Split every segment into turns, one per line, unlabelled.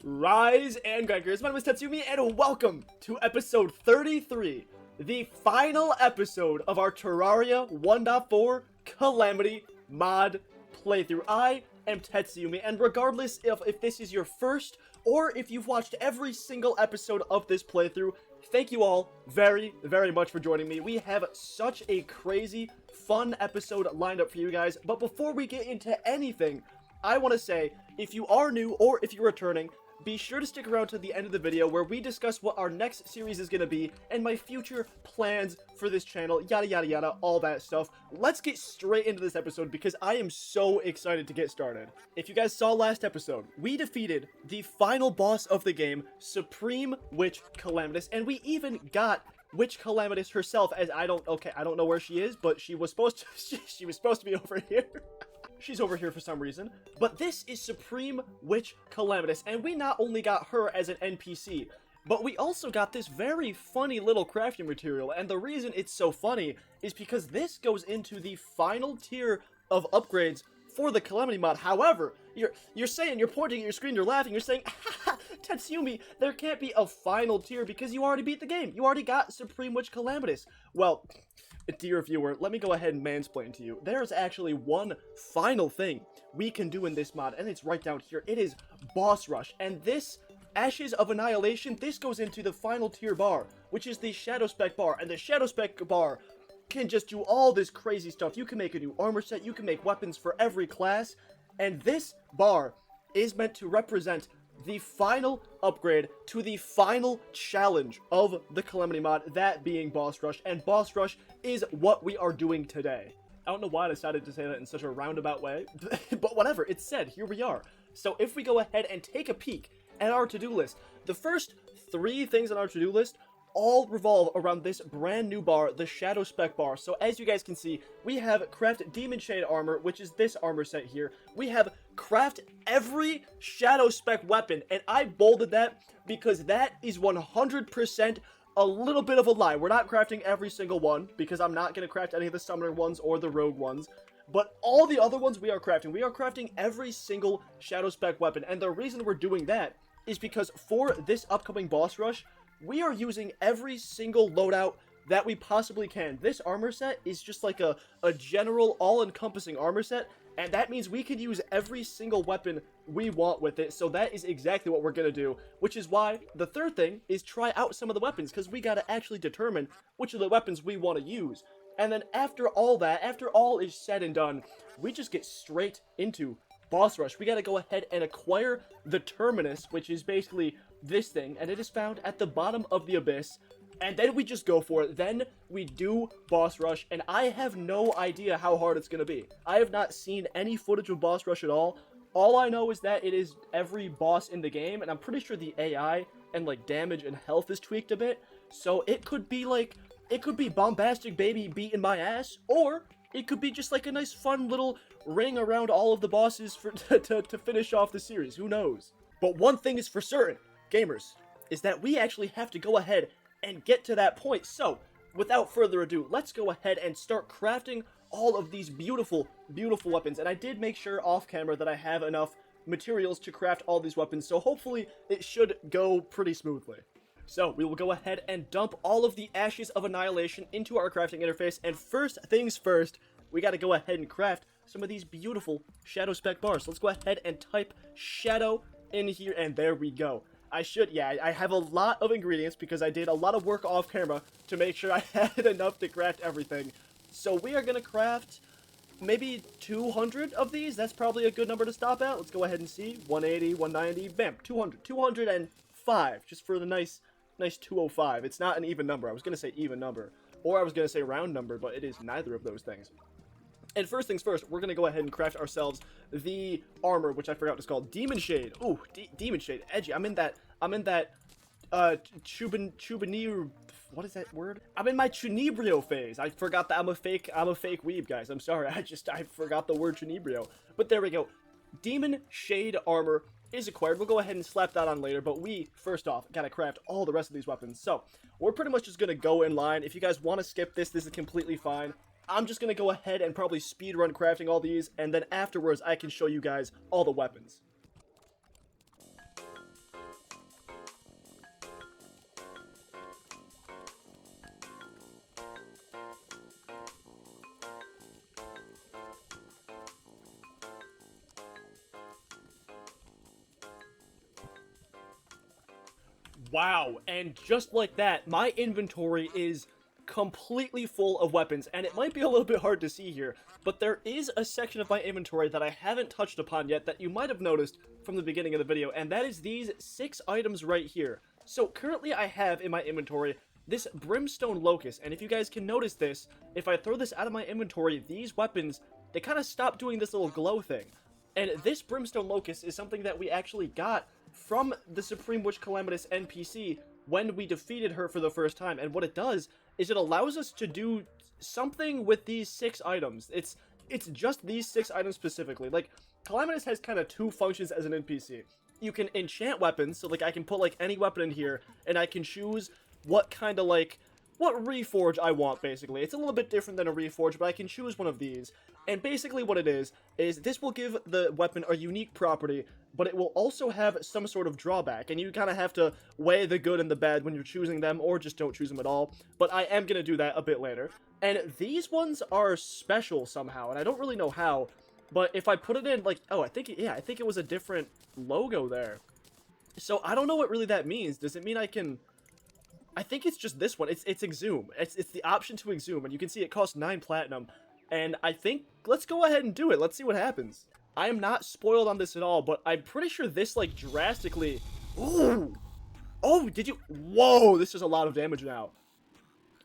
Rise and Grinders, my name is Tetsyumi, and welcome to episode 33, the final episode of our Terraria 1.4 Calamity Mod playthrough. I am Tetsyumi, and regardless if this is your first, or if you've watched every single episode of this playthrough, thank you all very, very much for joining me. We have such a crazy, fun episode lined up for you guys, but before we get into anything, I want to say, if you are new or if you're returning, be sure to stick around to the end of the video where we discuss what our next series is going to be and my future plans for this channel, yada yada yada, all that stuff. Let's get straight into this episode because I am so excited to get started. If you guys saw last episode, we defeated the final boss of the game, Supreme Witch Calamitous, and we even got Witch Calamitous herself, as I don't know where she is, but she was supposed to, she was supposed to be over here. She's over here for some reason. But this is Supreme Witch Calamitous, and we not only got her as an NPC, but we also got this very funny little crafting material, and the reason it's so funny is because this goes into the final tier of upgrades for the Calamity mod. However, you're pointing at your screen, you're laughing, you're saying, haha, Tetsyumi, there can't be a final tier because you already beat the game. You already got Supreme Witch Calamitous. Well, dear viewer, let me go ahead and mansplain to you. There is actually one final thing we can do in this mod, and it's right down here. It is Boss Rush, and this Ashes of Annihilation, this goes into the final tier bar, which is the Shadow Spec bar, and the Shadow Spec bar can just do all this crazy stuff. You can make a new armor set, you can make weapons for every class, and this bar is meant to represent the final upgrade to the final challenge of the Calamity mod, that being Boss Rush, and Boss Rush is what we are doing today. I don't know why I decided to say that in such a roundabout way, but whatever, it's said, here we are. So if we go ahead and take a peek at our to-do list, the first 3 things on our to-do list all revolve around this brand new bar, the Shadow Spec bar. So as you guys can see, we have craft Demon Shade armor, which is this armor set here. We have craft every Shadow Spec weapon, and I bolded that because that is 100% a little bit of a lie. We're not crafting every single one because I'm not going to craft any of the summoner ones or the rogue ones. But all the other ones we are crafting. We are crafting every single Shadow Spec weapon, and the reason we're doing that is because for this upcoming boss rush, we are using every single loadout that we possibly can. This armor set is just like a general all-encompassing armor set, and that means we can use every single weapon we want with it. So that is exactly what we're going to do, which is why the third thing is try out some of the weapons, because we got to actually determine which of the weapons we want to use. And then after all that, after all is said and done, we just get straight into Boss Rush. We got to go ahead and acquire the Terminus, which is basically this thing, and it is found at the bottom of the abyss, and then we just go for it. Then we do Boss Rush, and I have no idea how hard it's going to be. I have not seen any footage of Boss Rush at all. All I know is that it is every boss in the game, and I'm pretty sure the AI and like damage and health is tweaked a bit, so it could be like, it could be bombastic baby beating my ass, or it could be just like a nice fun little ring around all of the bosses for to finish off the series. Who knows? But one thing is for certain, gamers, is that we actually have to go ahead and get to that point. So, without further ado, let's go ahead and start crafting all of these beautiful, beautiful weapons. And I did make sure off camera that I have enough materials to craft all these weapons, so hopefully it should go pretty smoothly. So, we will go ahead and dump all of the Ashes of Annihilation into our crafting interface, and first things first, we gotta go ahead and craft some of these beautiful Shadow Spec bars. So let's go ahead and type Shadow in here, and there we go. I have a lot of ingredients because I did a lot of work off camera to make sure I had enough to craft everything. So we are gonna craft maybe 200 of these. That's probably a good number to stop at. Let's go ahead and see. 180, 190, bam, 200, 205, just for the nice 205. It's not an even number. I was gonna say even number, or I was gonna say round number, but it is neither of those things. And first things first, we're going to go ahead and craft ourselves the armor, which I forgot what it's called. Demon Shade. Ooh, Demon Shade. Edgy. I'm in that, Chubinir, what is that word? I'm in my Chunibrio phase. I forgot that I'm a fake weeb, guys. I'm sorry. I forgot the word Chunibrio. But there we go. Demon Shade armor is acquired. We'll go ahead and slap that on later, but we, first off, gotta craft all the rest of these weapons. So, we're pretty much just going to go in line. If you guys want to skip this, this is completely fine. I'm just going to go ahead and probably speedrun crafting all these, and then afterwards I can show you guys all the weapons. Wow, and just like that, my inventory is completely full of weapons, and it might be a little bit hard to see here, but there is a section of my inventory that I haven't touched upon yet that you might have noticed from the beginning of the video, and that is these 6 items right here. So currently I have in my inventory this Brimstone Locust, and if you guys can notice this, if I throw this out of my inventory, these weapons, they kind of stop doing this little glow thing. And this Brimstone Locust is something that we actually got from the Supreme Witch Calamitous NPC when we defeated her for the first time, and what it does is it allows us to do something with these 6 items. It's just these 6 items specifically. Like, Calamitous has kind of 2 functions as an NPC. You can enchant weapons, so like I can put like any weapon in here, and I can choose what kind of like, what reforge I want, basically. It's a little bit different than a reforge, but I can choose one of these. And basically what it is this will give the weapon a unique property, but it will also have some sort of drawback, and you kind of have to weigh the good and the bad when you're choosing them, or just don't choose them at all. But I am going to do that a bit later. And these ones are special somehow, and I don't really know how, but if I put it in, like, oh, I think it was a different logo there. So I don't know what really that means. Does it mean I can... I think it's just this one. It's exhume. It's the option to exhume, and you can see it costs 9 platinum. And I think, let's go ahead and do it. Let's see what happens. I am not spoiled on this at all, but I'm pretty sure this, like, drastically... Ooh! Oh, did you... Whoa, this is a lot of damage now.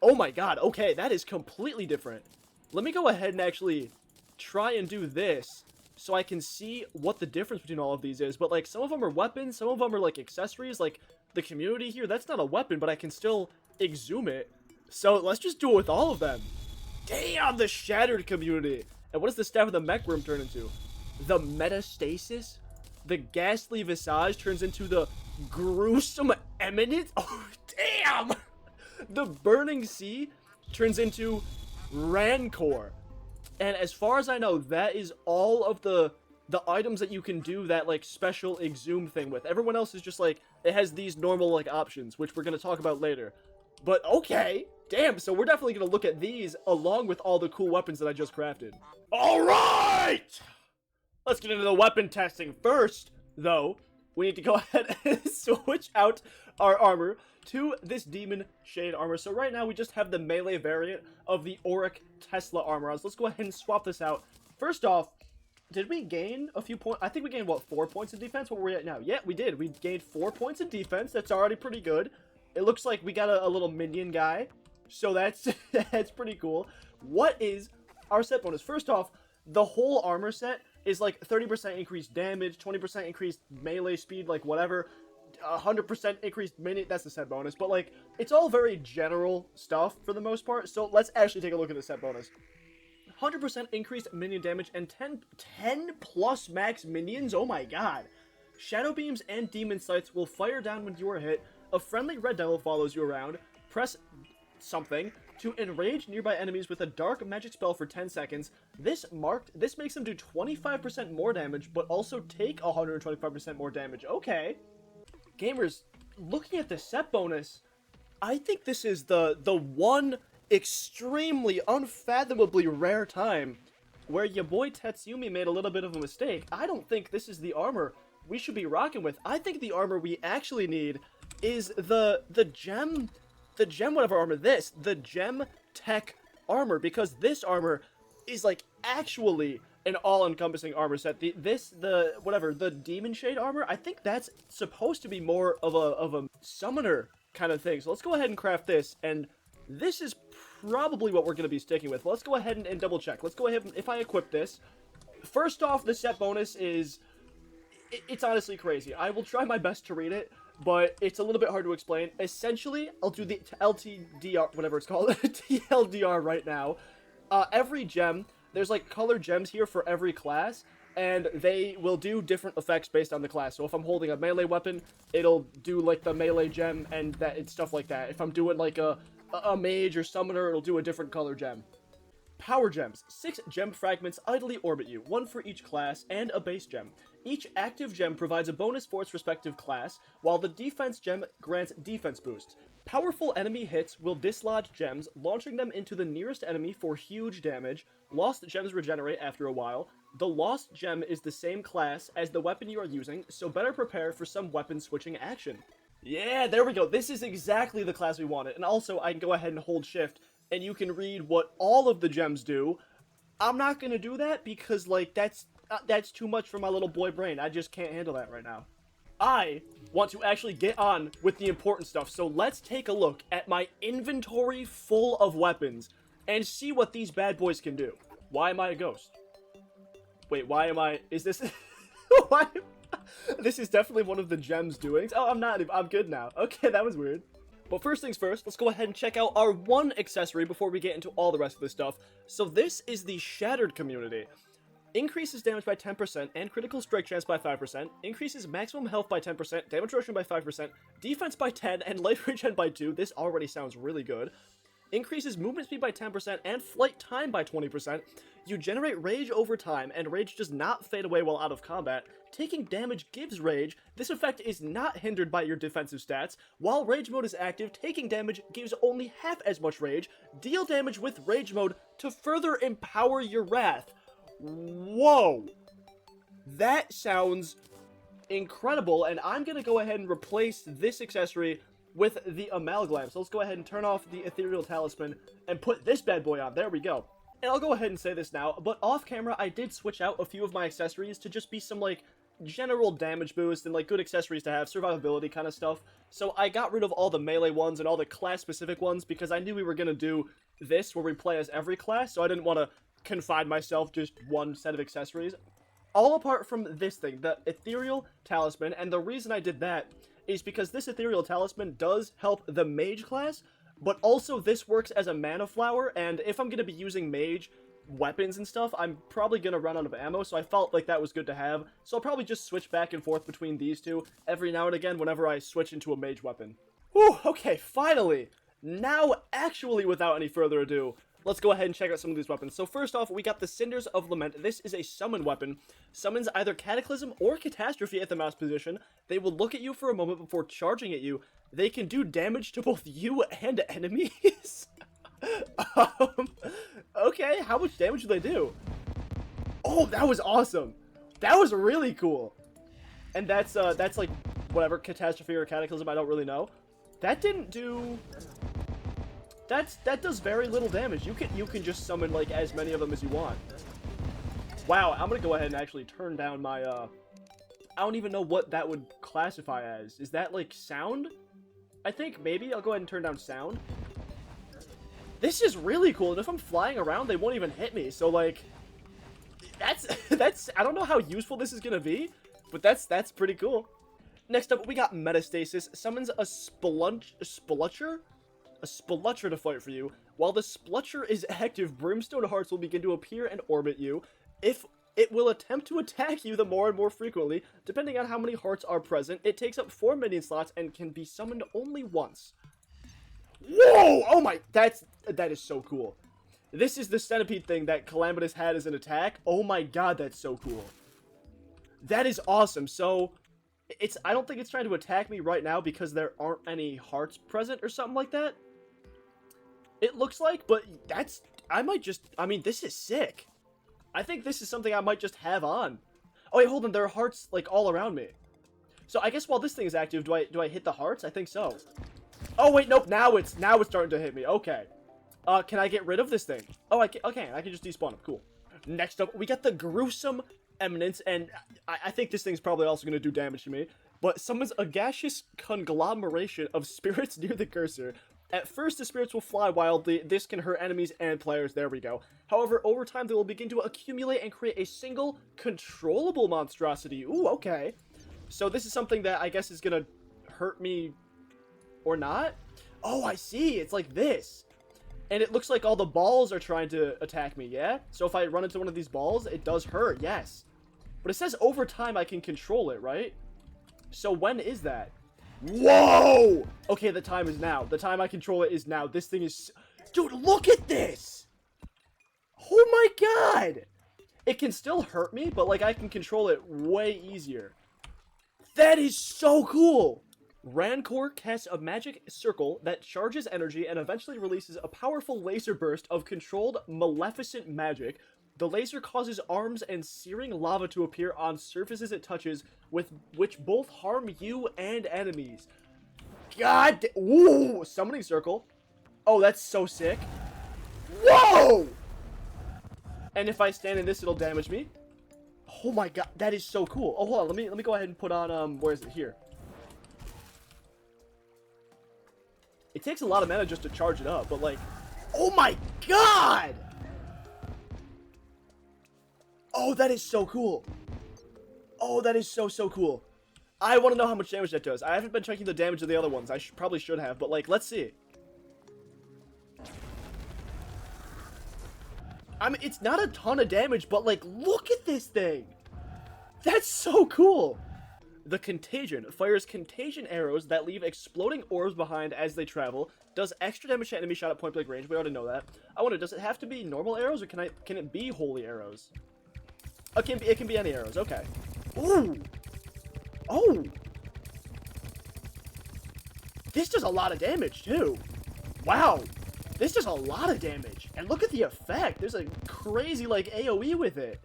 Oh my god, okay, that is completely different. Let me go ahead and actually try and do this, so I can see what the difference between all of these is. But, like, some of them are weapons, some of them are, like, accessories, like... The community here, that's not a weapon, but I can still exhume it. So let's just do it with all of them. Damn, the shattered community. And what does the staff of the mech worm turn into? The metastasis? The ghastly visage turns into the gruesome eminence? Oh, damn! The burning sea turns into rancor. And as far as I know, that is all of the items that you can do that, like, special exhume thing with. Everyone else is just, like, it has these normal, like, options, which we're going to talk about later. But, okay. Damn, so we're definitely going to look at these along with all the cool weapons that I just crafted. Alright! Let's get into the weapon testing. First, though, we need to go ahead and switch out our armor to this Demon Shade armor. So right now, we just have the melee variant of the Auric Tesla armor. So let's go ahead and swap this out. First off, did we gain a few points? I think we gained, what, 4 points in defense? What were we at now? Yeah, we did. We gained 4 points in defense. That's already pretty good. It looks like we got a little minion guy. So that's that's pretty cool. What is our set bonus? First off, the whole armor set is like 30% increased damage, 20% increased melee speed, like whatever. 100% increased mini, that's the set bonus. But like, it's all very general stuff for the most part. So let's actually take a look at the set bonus. 100% increased minion damage and 10 plus max minions. Oh my god. Shadow beams and demon sights will fire down when you are hit. A friendly red devil follows you around. Press something to enrage nearby enemies with a dark magic spell for 10 seconds. This makes them do 25% more damage, but also take 125% more damage. Okay. Gamers, looking at the set bonus, I think this is the one extremely unfathomably rare time where your boy Tetsyumi made a little bit of a mistake. I don't think this is the armor we should be rocking with. I think the armor we actually need is the gem whatever armor, the gem tech armor, because this armor is like actually an all-encompassing armor set. The demon shade armor, I think that's supposed to be more of a summoner kind of thing. So let's go ahead and craft this, and this is probably what we're going to be sticking with. Let's go ahead and double check. Let's go ahead and, if I equip this, first off, the set bonus is, it's honestly crazy. I will try my best to read it, but it's a little bit hard to explain. Essentially, I'll do the LTDR, whatever it's called, TLDR right now. Every gem, there's like color gems here for every class, and they will do different effects based on the class. So if I'm holding a melee weapon, it'll do like the melee gem and that it's stuff like that. If I'm doing like a mage or summoner, it'll do a different color gem. Power gems. 6 gem fragments idly orbit you, 1 for each class, and a base gem. Each active gem provides a bonus for its respective class, while the defense gem grants defense boosts. Powerful enemy hits will dislodge gems, launching them into the nearest enemy for huge damage. Lost gems regenerate after a while. The lost gem is the same class as the weapon you are using, so better prepare for some weapon switching action. Yeah, there we go. This is exactly the class we wanted. And also, I can go ahead and hold shift, and you can read what all of the gems do. I'm not gonna do that because, like, that's too much for my little boy brain. I just can't handle that right now. I want to actually get on with the important stuff. So let's take a look at my inventory full of weapons and see what these bad boys can do. Why am I a ghost? Wait, why am I... Is this... why... This is definitely one of the gems doings. Oh, I'm not... I'm good now. Okay, that was weird. But first things first, let's go ahead and check out our one accessory before we get into all the rest of this stuff. So this is the Shattered Community. Increases damage by 10% and critical strike chance by 5%, increases maximum health by 10%, damage reduction by 5%, defense by 10, and life regen by 2. This already sounds really good. Increases movement speed by 10% and flight time by 20%. You generate rage over time, and rage does not fade away while out of combat. Taking damage gives rage. This effect is not hindered by your defensive stats. While rage mode is active, taking damage gives only half as much rage. Deal damage with rage mode to further empower your wrath. Whoa! That sounds incredible, and I'm gonna go ahead and replace this accessory with the Amalgam. So let's go ahead and turn off the Ethereal Talisman and put this bad boy on. There we go. And I'll go ahead and say this now, but off camera I did switch out a few of my accessories to just be some, like, general damage boost and, like, good accessories to have, survivability kind of stuff. So I got rid of all the melee ones and all the class-specific ones because I knew we were gonna do this where we play as every class, so I didn't want to confine myself just one set of accessories. All apart from this thing, the Ethereal Talisman, and the reason I did that is because this Ethereal Talisman does help the Mage class, but also this works as a mana flower, and if I'm going to be using Mage weapons and stuff, I'm probably going to run out of ammo, so I felt like that was good to have, so I'll probably just switch back and forth between these two every now and again whenever I switch into a Mage weapon. Whew, okay, finally! Now, actually, without any further ado, let's go ahead and check out some of these weapons. So first off, we got the Cinders of Lament. This is a summon weapon. Summons either Cataclysm or Catastrophe at the mouse position. They will look at you for a moment before charging at you. They can do damage to both you and enemies. Okay, how much damage do they do? Oh, that was awesome. That was really cool. And that's like, whatever, Catastrophe or Cataclysm, I don't really know. That didn't do... That does very little damage. You can just summon, like, as many of them as you want. Wow, I'm gonna go ahead and actually turn down my, I don't even know what that would classify as. Is that, like, sound? I think maybe I'll go ahead and turn down sound. This is really cool, and if I'm flying around, they won't even hit me, so, like, that's, I don't know how useful this is gonna be, but that's pretty cool. Next up, we got Metastasis. Summons a Splutcher? A Splutcher to fight for you. While the Splutcher is active, Brimstone Hearts will begin to appear and orbit you. If it will attempt to attack you the more and more frequently, depending on how many hearts are present. It takes up 4 minion slots and can be summoned only once. Whoa! Oh my, that is so cool. This is the centipede thing that Calamitous had as an attack. Oh my god, that's so cool. That is awesome. So, I don't think it's trying to attack me right now because there aren't any hearts present or something like that. It looks like, but I mean, this is sick. I think this is something I might just have on. Oh wait, hold on, there are hearts, like, all around me. So I guess while this thing is active, do I hit the hearts? I think so. Oh wait, nope, now it's starting to hit me, okay. Can I get rid of this thing? Oh, I can just despawn him, cool. Next up, we got the Gruesome Eminence, and I think this thing's probably also going to do damage to me, but summons a gaseous conglomeration of spirits near the cursor. At first, the spirits will fly wildly. This can hurt enemies and players. There we go. However, over time, they will begin to accumulate and create a single controllable monstrosity. Ooh, okay. So this is something that I guess is going to hurt me or not? Oh, I see. It's like this. And it looks like all the balls are trying to attack me, yeah? So if I run into one of these balls, it does hurt, yes. But it says over time I can control it, right? So when is that? Whoa! Okay, the time is now. The time I control it is now. This thing is... Dude, look at this! Oh my god! It can still hurt me, but, like, I can control it way easier. That is so cool! Rancor casts a magic circle that charges energy and eventually releases a powerful laser burst of controlled maleficent magic. The laser causes arms and searing lava to appear on surfaces it touches, with which both harm you and enemies. god. Ooh, summoning circle. Oh, that's so sick. Whoa! And if I stand in this, it'll damage me. Oh my god, that is so cool. Oh, hold on, let me go ahead and put on, where is it? Here. It takes a lot of mana just to charge it up, but like, oh my god! Oh, that is so cool. Oh, that is so cool. I want to know how much damage that does. I haven't been checking the damage of the other ones. I probably should have, but like, let's see. I mean, it's not a ton of damage, but like, look at this thing. That's so cool. The Contagion fires contagion arrows that leave exploding orbs behind as they travel. Does extra damage to enemy shot at point blank range. We already know that. I wonder, does it have to be normal arrows, or can it be holy arrows? It can be any arrows. Okay. Ooh. Oh. This does a lot of damage too. Wow. This does a lot of damage. And look at the effect. There's a crazy like AoE with it.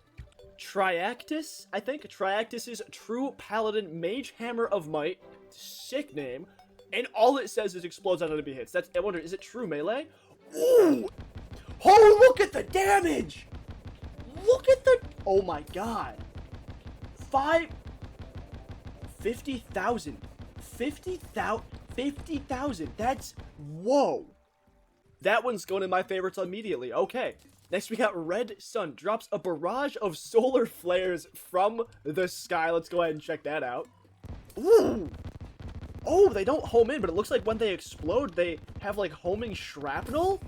Triactus, I think. Triactus is True Paladin Mage Hammer of Might. Sick name. And all it says is explodes on enemy hits. I wonder, is it true melee? Ooh! Oh, look at the damage! Look at the... Oh my god. 50,000. 50,000. That's... Whoa. That one's going in my favorites immediately. Okay. Next, we got Red Sun. Drops a barrage of solar flares from the sky. Let's go ahead and check that out. Ooh! Oh, they don't home in, but it looks like when they explode, they have, like, homing shrapnel?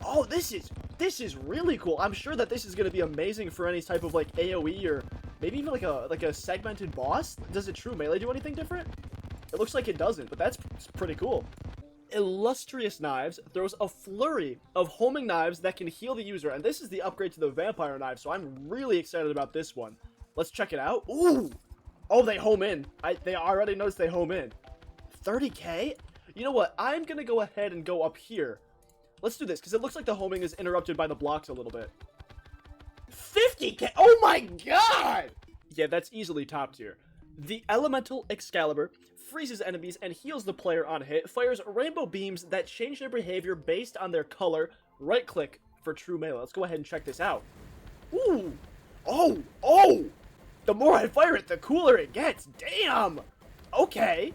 Oh, this is really cool. I'm sure that this is going to be amazing for any type of, like, AoE or maybe even, like a segmented boss. Does it true melee do anything different? It looks like it doesn't, but that's pretty cool. Illustrious Knives throws a flurry of homing knives that can heal the user, and this is the upgrade to the vampire knife, so I'm really excited about this one. Let's check it out. Ooh! Oh, they home in. They already noticed they home in. 30k? You know what? I'm gonna go ahead and go up here. Let's do this, because it looks like the homing is interrupted by the blocks a little bit. 50k? Oh my god! Yeah, that's easily top tier. The Elemental Excalibur freezes enemies and heals the player on hit, fires rainbow beams that change their behavior based on their color. Right click for true melee. Let's go ahead and check this out. Ooh! Oh! Oh! The more I fire it, the cooler it gets. Damn! Okay.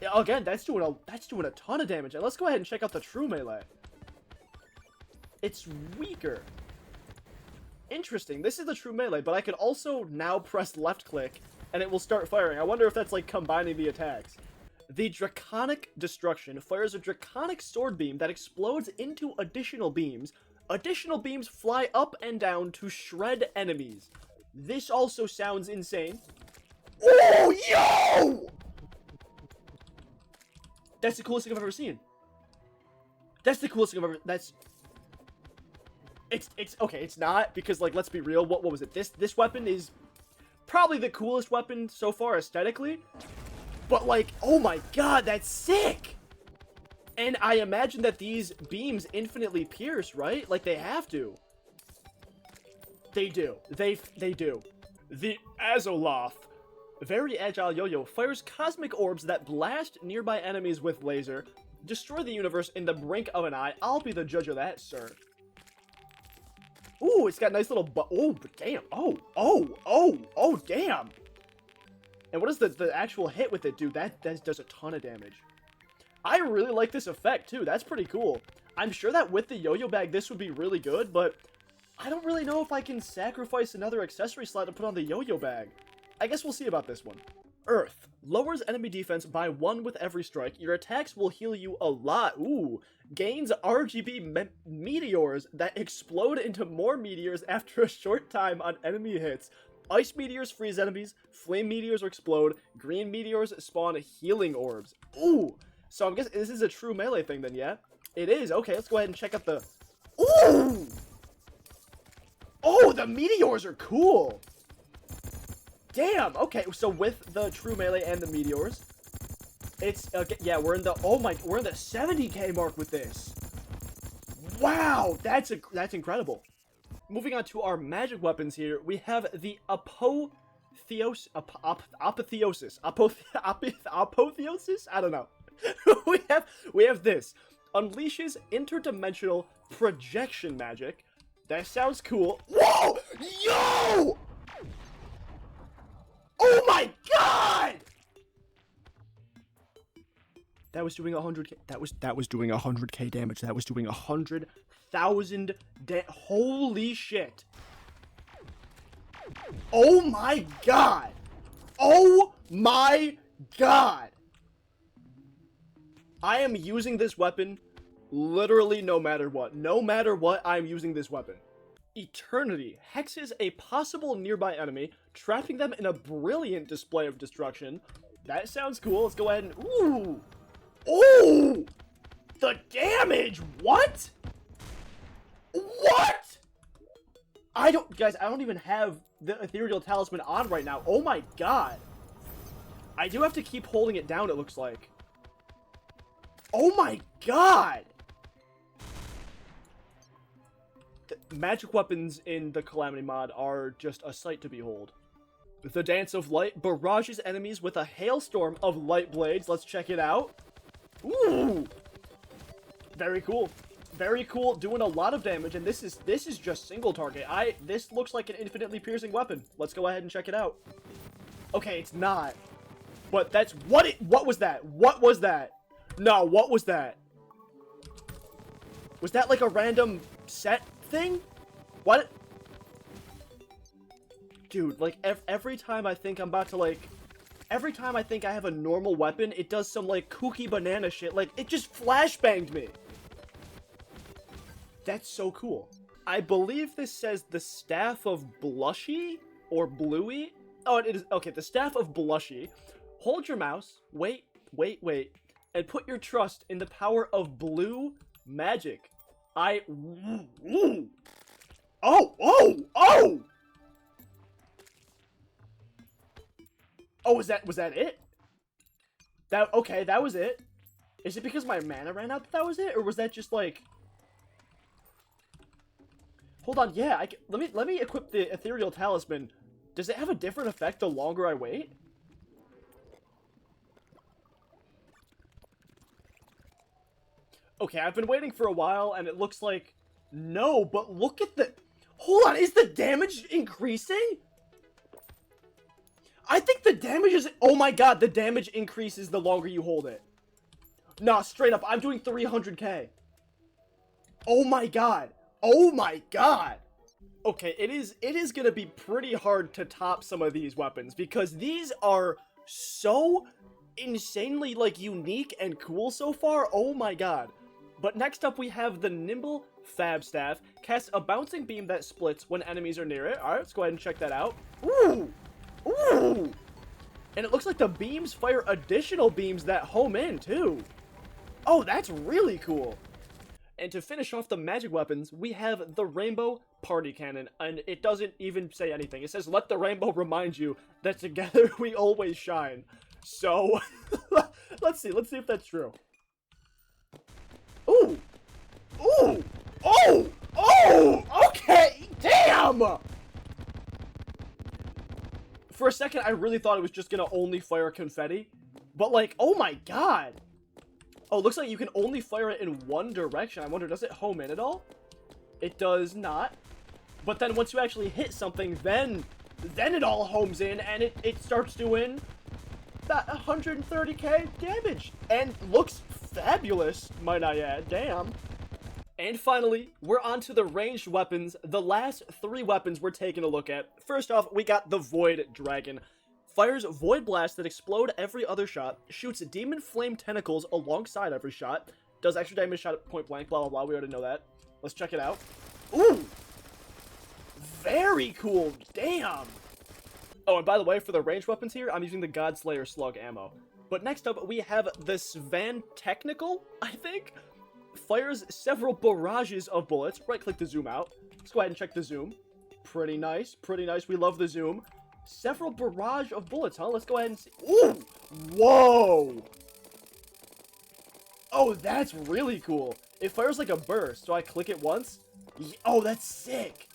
Yeah, again, that's doing a ton of damage. And let's go ahead and check out the true melee. It's weaker. Interesting. This is the true melee, but I can also now press left click and it will start firing. I wonder if that's like combining the attacks. The Draconic Destruction fires a draconic sword beam that explodes into additional beams. Additional beams fly up and down to shred enemies. This also sounds insane. Oh, yo! That's the coolest thing I've ever seen. That's the coolest thing I've ever... It's okay, it's not, because, like, let's be real, what was it? This weapon is probably the coolest weapon so far aesthetically, but, like, oh my god, that's sick! And I imagine that these beams infinitely pierce, right? Like, they have to. They do. They do. The Azoloth, very agile yo-yo, fires cosmic orbs that blast nearby enemies with laser, destroy the universe in the blink of an eye. I'll be the judge of that, sir. Ooh, it's got nice little oh, damn. Oh, damn. And what is the actual hit with it, dude? That does a ton of damage. I really like this effect, too. That's pretty cool. I'm sure that with the yo-yo bag, this would be really good, but I don't really know if I can sacrifice another accessory slot to put on the yo-yo bag. I guess we'll see about this one. Earth. Lowers enemy defense by 1 with every strike. Your attacks will heal you a lot. Ooh. Gains RGB meteors that explode into more meteors after a short time on enemy hits. Ice meteors freeze enemies. Flame meteors explode. Green meteors spawn healing orbs. Ooh. So I'm guessing this is a true melee thing then, yeah? It is. Okay, let's go ahead and check out the... Ooh! Oh, the meteors are cool! Damn, okay, so with the true melee and the meteors, it's, yeah, we're in the 70k mark with this. Wow, that's incredible. Moving on to our magic weapons here, we have the Apothecary apotheosis? I don't know. we have this. Unleashes interdimensional projection magic. That sounds cool. Whoa! Yo! Oh my god! That was doing 100k. That was doing 100k damage. That was doing 100,000 holy shit. Oh my god. Oh my god. I am using this weapon literally no matter what. No matter what, I'm using this weapon. Eternity hexes a possible nearby enemy, trapping them in a brilliant display of destruction. That sounds cool. Let's go ahead and... Ooh! Ooh! The damage! What? What? Guys, I don't even have the Ethereal Talisman on right now. Oh my god. I do have to keep holding it down, it looks like. Oh my god! The magic weapons in the Calamity mod are just a sight to behold. The Dance of Light barrages enemies with a hailstorm of light blades. Let's check it out. Ooh! Very cool. Very cool, doing a lot of damage, and this is just single target. This looks like an infinitely piercing weapon. Let's go ahead and check it out. Okay, it's not. But that's what was that? What was that? No, what was that? Was that like a random set thing? What? Dude, like every time I think I'm about to like... Every time I think I have a normal weapon, it does some like kooky banana shit. Like, it just flashbanged me. That's so cool. I believe this says the Staff of Blushy or Bluey. Oh, it is. Okay, the Staff of Blushy. Hold your mouse. Wait, and put your trust in the power of blue magic. Oh! Oh, was that it? Okay, that was it. Is it because my mana ran out that was it? Or was that just like... Hold on, yeah, let me equip the Ethereal Talisman. Does it have a different effect the longer I wait? Okay, I've been waiting for a while, and it looks like... No, but look at the... Hold on, is the damage increasing? I think the damage is... Oh my god, the damage increases the longer you hold it. Nah, straight up, I'm doing 300k. Oh my god. Oh my god. Okay, it is gonna be pretty hard to top some of these weapons, because these are so insanely, like, unique and cool so far. Oh my god. But next up, we have the Nimble Fab Staff. Casts a bouncing beam that splits when enemies are near it. Alright, let's go ahead and check that out. Ooh! Ooh! And it looks like the beams fire additional beams that home in, too. Oh, that's really cool. And to finish off the magic weapons, we have the Rainbow Party Cannon. And it doesn't even say anything. It says, let the rainbow remind you that together we always shine. So, let's see if that's true. Ooh! Ooh! Oh! Oh! Okay! Damn! For a second, I really thought it was just gonna only fire confetti. But, like, oh my god! Oh, looks like you can only fire it in one direction. I wonder, does it home in at all? It does not. But then once you actually hit something, then it all homes in, and it starts doing that 130k damage. And looks fabulous, might I add. Damn. And finally, we're on to the ranged weapons. The last three weapons we're taking a look at. First off, we got the Void Dragon. Fires Void Blasts that explode every other shot. Shoots Demon Flame Tentacles alongside every shot. Does extra damage shot at point blank, blah, blah, blah. We already know that. Let's check it out. Ooh! Very cool. Damn! Oh, and by the way, for the ranged weapons here, I'm using the Godslayer Slug ammo. But next up, we have the Svan Technical, I think? Fires several barrages of bullets. Right-click to zoom out. Let's go ahead and check the zoom. Pretty nice. Pretty nice. We love the zoom. Several barrage of bullets, huh? Let's go ahead and see. Ooh! Whoa! Oh, that's really cool. It fires like a burst, so I click it once. Oh, that's sick.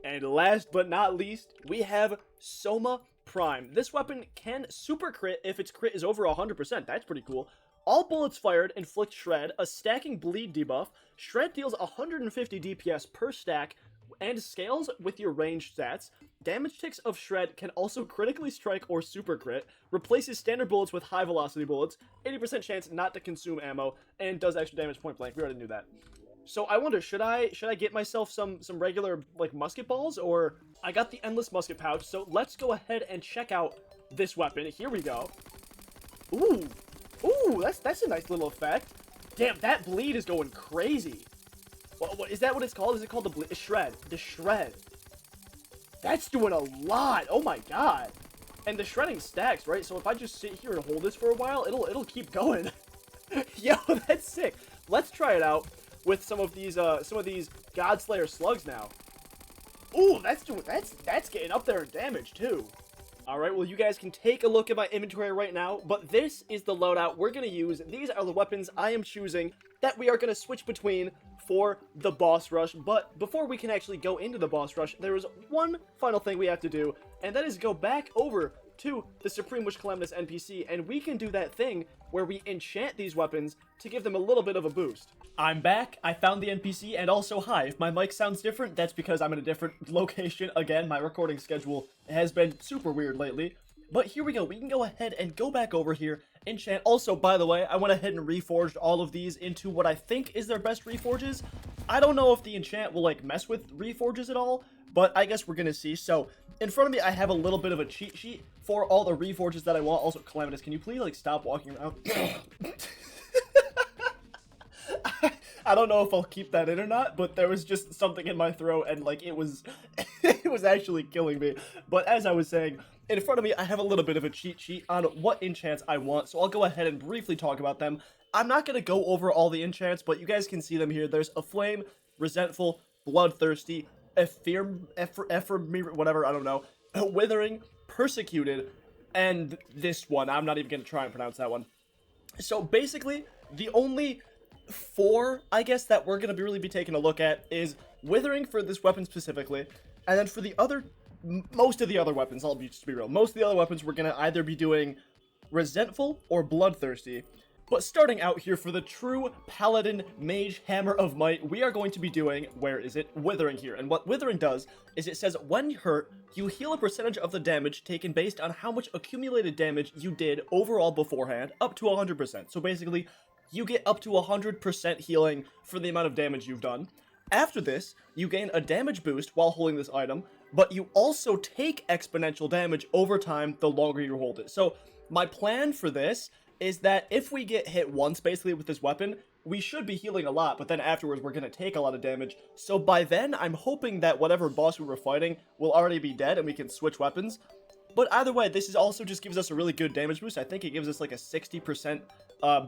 And last but not least, we have Soma Prime. This weapon can super crit if its crit is over 100%. That's pretty cool. All bullets fired inflict Shred, a stacking bleed debuff. Shred deals 150 DPS per stack and scales with your ranged stats. Damage ticks of Shred can also critically strike or super crit, replaces standard bullets with high velocity bullets, 80% chance not to consume ammo, and does extra damage point blank. We already knew that. So I wonder, should I get myself some regular like musket balls, or I got the endless musket pouch. So let's go ahead and check out this weapon. Here we go. Ooh, that's a nice little effect. Damn, that bleed is going crazy. What is that? What it's called? Is it called the bleed? Shred? The Shred. That's doing a lot. Oh my god. And the shredding stacks, right? So if I just sit here and hold this for a while, it'll keep going. Yo, that's sick. Let's try it out with some of these Godslayer slugs now. Ooh, that's getting up there in damage too. Alright, well, you guys can take a look at my inventory right now, but this is the loadout we're going to use. These are the weapons I am choosing that we are going to switch between for the boss rush. But before we can actually go into the boss rush, there is one final thing we have to do, and that is go back over to the Supreme Wish Calamitous NPC, and we can do that thing where we enchant these weapons to give them a little bit of a boost. I'm back, I found the NPC, and also hi, if my mic sounds different, that's because I'm in a different location. Again, my recording schedule has been super weird lately. But here we go, we can go ahead and go back over here, enchant. Also, by the way, I went ahead and reforged all of these into what I think is their best reforges. I don't know if the enchant will, like, mess with reforges at all, but I guess we're gonna see. So, in front of me, I have a little bit of a cheat sheet for all the reforges that I want. Also, Calamitous, can you please, like, stop walking around? I don't know if I'll keep that in or not, but there was just something in my throat, and, like, it was it was actually killing me. But as I was saying, in front of me, I have a little bit of a cheat sheet on what enchants I want, so I'll go ahead and briefly talk about them. I'm not going to go over all the enchants, but you guys can see them here. There's a Flame, Resentful, Bloodthirsty, whatever, I don't know, Withering, Persecuted, and this one. I'm not even going to try and pronounce that one. So basically, the only 4, I guess, that we're going to really be taking a look at is Withering for this weapon specifically, and then for the other, most of the other weapons, I'll just be real, most of the other weapons we're going to either be doing Resentful or Bloodthirsty. But starting out here for the true Paladin Mage Hammer of Might, we are going to be doing, where is it? Withering here. And what Withering does is it says, when hurt, you heal a percentage of the damage taken based on how much accumulated damage you did overall beforehand, up to 100%. So basically, you get up to 100% healing for the amount of damage you've done. After this, you gain a damage boost while holding this item, but you also take exponential damage over time the longer you hold it. So my plan for this is that if we get hit once basically with this weapon, we should be healing a lot, but then afterwards we're going to take a lot of damage. So by then, I'm hoping that whatever boss we were fighting will already be dead and we can switch weapons. But either way, this is also just gives us a really good damage boost. I think it gives us like a 60%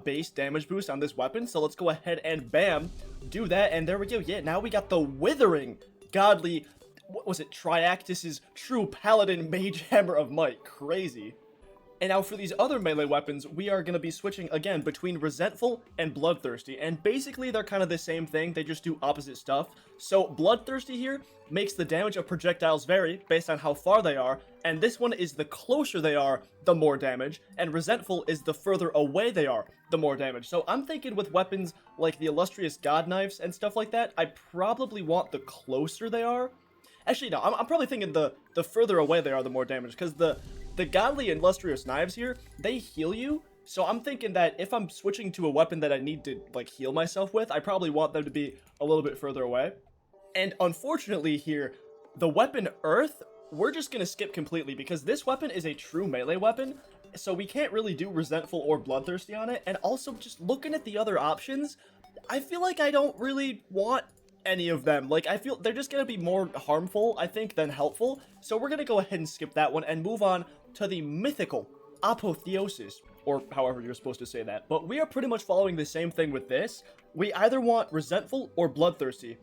base damage boost on this weapon. So let's go ahead and bam, do that. And there we go. Yeah, now we got the Withering Godly, what was it, Triactus's true Paladin Mage Hammer of Might. Crazy. And now for these other melee weapons, we are going to be switching again between Resentful and Bloodthirsty. And basically they're kind of the same thing, they just do opposite stuff. So Bloodthirsty here makes the damage of projectiles vary based on how far they are. And this one is the closer they are, the more damage. And Resentful is the further away they are, the more damage. So I'm thinking with weapons like the Illustrious God Knives and stuff like that, I probably want the closer they are. Actually, no, I'm probably thinking the further away they are, the more damage. Because the Godly and Illustrious Knives here, they heal you. So I'm thinking that if I'm switching to a weapon that I need to, like, heal myself with, I probably want them to be a little bit further away. And unfortunately here, the weapon Earth, we're just going to skip completely because this weapon is a true melee weapon. So we can't really do Resentful or Bloodthirsty on it. And also, just looking at the other options, I feel like I don't really want any of them. Like, I feel they're just going to be more harmful, I think, than helpful. So we're going to go ahead and skip that one and move on to the mythical Apotheosis, or however you're supposed to say that. But we are pretty much following the same thing with this. We either want Resentful or Bloodthirsty.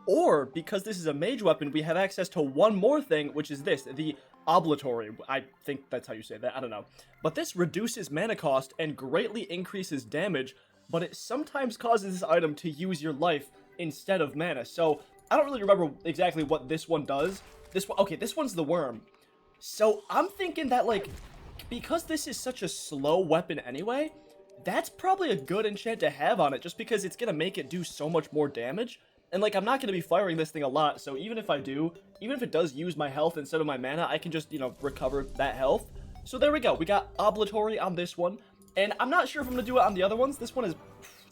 Or, because this is a mage weapon, we have access to one more thing, which is this, the Oblatory. I think that's how you say that, I don't know. But this reduces mana cost and greatly increases damage, but it sometimes causes this item to use your life instead of mana. So, I don't really remember exactly what this one does. Okay, this one's the Worm. So I'm thinking that, like, because this is such a slow weapon anyway, that's probably a good enchant to have on it, just because it's gonna make it do so much more damage. And, like, I'm not gonna be firing this thing a lot, so even if I do, even if it does use my health instead of my mana, I can just, you know, recover that health. So there we go. We got Obligatory on this one. And I'm not sure if I'm gonna do it on the other ones. This one is,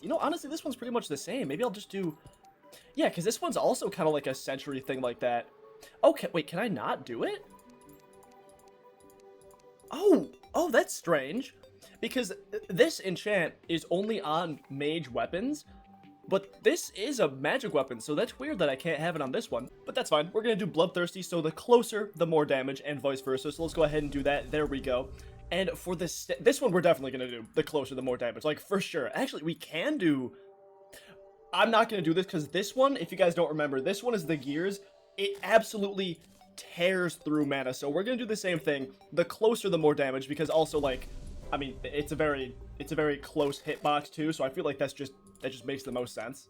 you know, honestly, this one's pretty much the same. Maybe I'll just do, yeah, because this one's also kind of like a Sentry thing like that. Okay, wait, can I not do it? Oh, that's strange. Because this enchant is only on mage weapons, but this is a magic weapon, so that's weird that I can't have it on this one. But that's fine. We're going to do Bloodthirsty, so the closer, the more damage, and vice versa. So let's go ahead and do that. There we go. And for this one, we're definitely going to do the closer, the more damage. Like, for sure. Actually, we can do... I'm not going to do this, because this one, if you guys don't remember, this one is the gears. It absolutely tears through mana, so we're going to do the same thing. The closer, the more damage, because also, like... I mean, it's a very close hitbox too, so I feel like that just makes the most sense.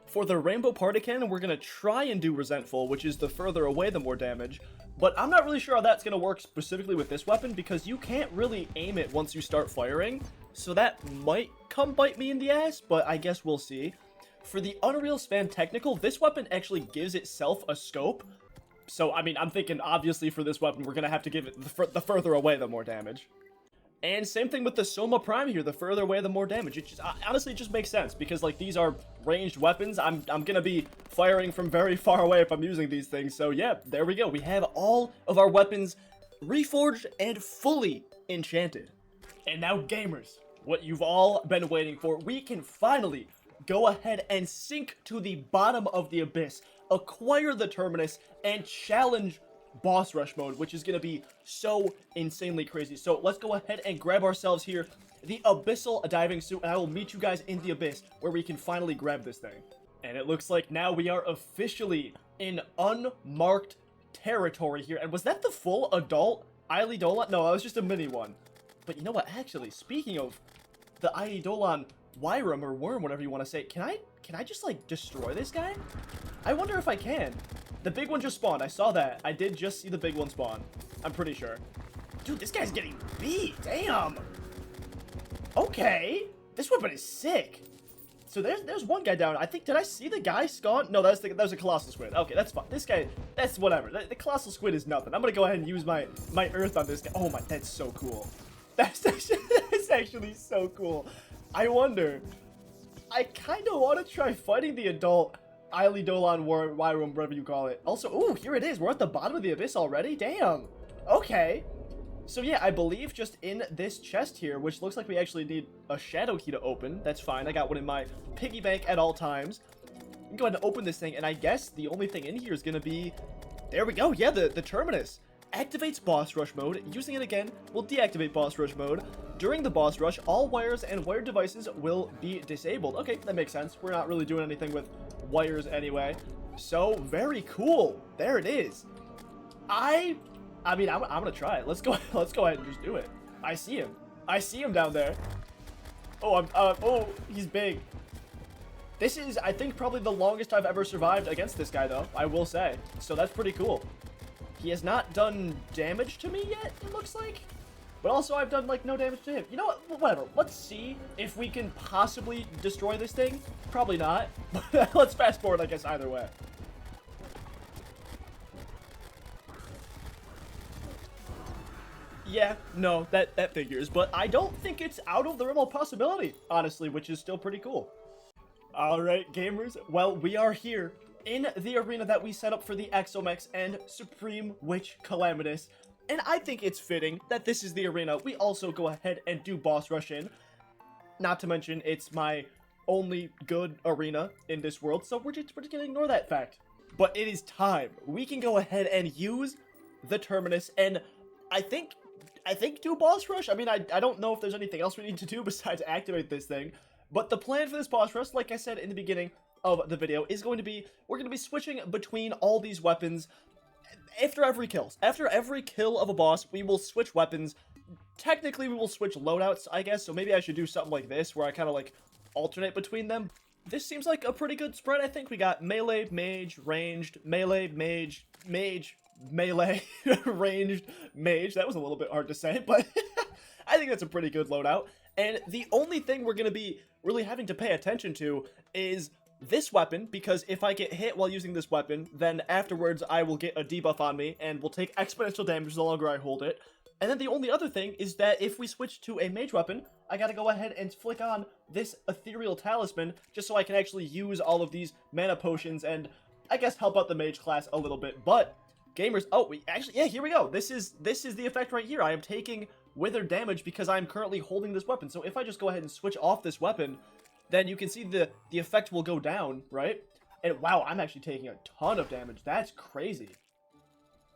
For the Rainbow Party Cannon, we're gonna try and do Resentful, which is the further away, the more damage. But I'm not really sure how that's gonna work specifically with this weapon, because you can't really aim it once you start firing. So that might come bite me in the ass, but I guess we'll see. For the Unreal Span Technical, this weapon actually gives itself a scope. So, I mean, I'm thinking, obviously, for this weapon, we're gonna have to give it the further away, the more damage. And same thing with the Soma Prime here, the further away, the more damage. It just, honestly, it just makes sense, because, like, these are ranged weapons. I'm gonna be firing from very far away if I'm using these things. So, yeah, there we go. We have all of our weapons reforged and fully enchanted. And now, gamers, what you've all been waiting for, we can finally go ahead and sink to the bottom of the abyss, acquire the Terminus, and challenge boss rush mode, which is going to be so insanely crazy. So let's go ahead and grab ourselves here the Abyssal Diving Suit, and I will meet you guys in the abyss where we can finally grab this thing. And it looks like now we are officially in unmarked territory here. And was that the full adult Eidolon? No, that was just a mini one. But you know what? Actually, speaking of the Eidolon Wyram or Worm, whatever you want to say, can I just, like, destroy this guy? I wonder if I can. The big one just spawned. I saw that. I did just see the big one spawn. I'm pretty sure. Dude, this guy's getting beat. Damn. Okay. This weapon is sick. So there's one guy down. I think, did I see the guy spawn? No, that was a Colossal Squid. Okay, that's fine. This guy, that's whatever. The Colossal Squid is nothing. I'm going to go ahead and use my Earth on this guy. Oh my, that's so cool. That's actually so cool. I wonder. I kind of want to try fighting the adult Eidolon Wyram, whatever you call it. Also, ooh, here it is. We're at the bottom of the abyss already? Damn. Okay. So yeah, I believe just in this chest here, which looks like we actually need a shadow key to open. That's fine. I got one in my piggy bank at all times. We can go ahead and open this thing, and I guess the only thing in here is going to be... There we go. Yeah, the Terminus. Activates boss rush mode. Using it again will deactivate boss rush mode. During the boss rush, all wires and wired devices will be disabled. Okay, that makes sense. We're not really doing anything with wires anyway. So, very cool. There it is. I mean, I'm gonna try it. Let's go ahead and just do it. I see him down there. Oh, oh, he's big. This is, I think, probably the longest I've ever survived against this guy, though, I will say. So that's pretty cool. He has not done damage to me yet, it looks like. But also, I've done, like, no damage to him. You know what? Whatever. Let's see if we can possibly destroy this thing. Probably not. But let's fast forward, I guess, either way. Yeah, no, that figures. But I don't think it's out of the realm of possibility, honestly, which is still pretty cool. Alright, gamers. Well, we are here in the arena that we set up for the Exomex and Supreme Witch Calamitous. And I think it's fitting that this is the arena we also go ahead and do boss rush in. Not to mention, it's my only good arena in this world, so we're just gonna ignore that fact. But it is time. We can go ahead and use the Terminus, and I think do boss rush. I mean, I don't know if there's anything else we need to do besides activate this thing. But the plan for this boss rush, like I said in the beginning of the video, is going to be, we're going to be switching between all these weapons after every kill. After every kill of a boss, we will switch weapons. Technically, we will switch loadouts, I guess, so maybe I should do something like this, where I kind of, like, alternate between them. This seems like a pretty good spread, I think. We got melee, mage, ranged, melee, mage, melee ranged mage. That was a little bit hard to say, but I think that's a pretty good loadout. And the only thing we're going to be really having to pay attention to is this weapon, because if I get hit while using this weapon, then afterwards I will get a debuff on me and will take exponential damage the longer I hold it. And then the only other thing is that if we switch to a mage weapon, I gotta go ahead and flick on this ethereal talisman just so I can actually use all of these mana potions and I guess help out the mage class a little bit. But gamers, yeah, here we go. This is the effect right here. I am taking withered damage because I'm currently holding this weapon. So if I just go ahead and switch off this weapon, then you can see the effect will go down, right? And wow, I'm actually taking a ton of damage. That's crazy.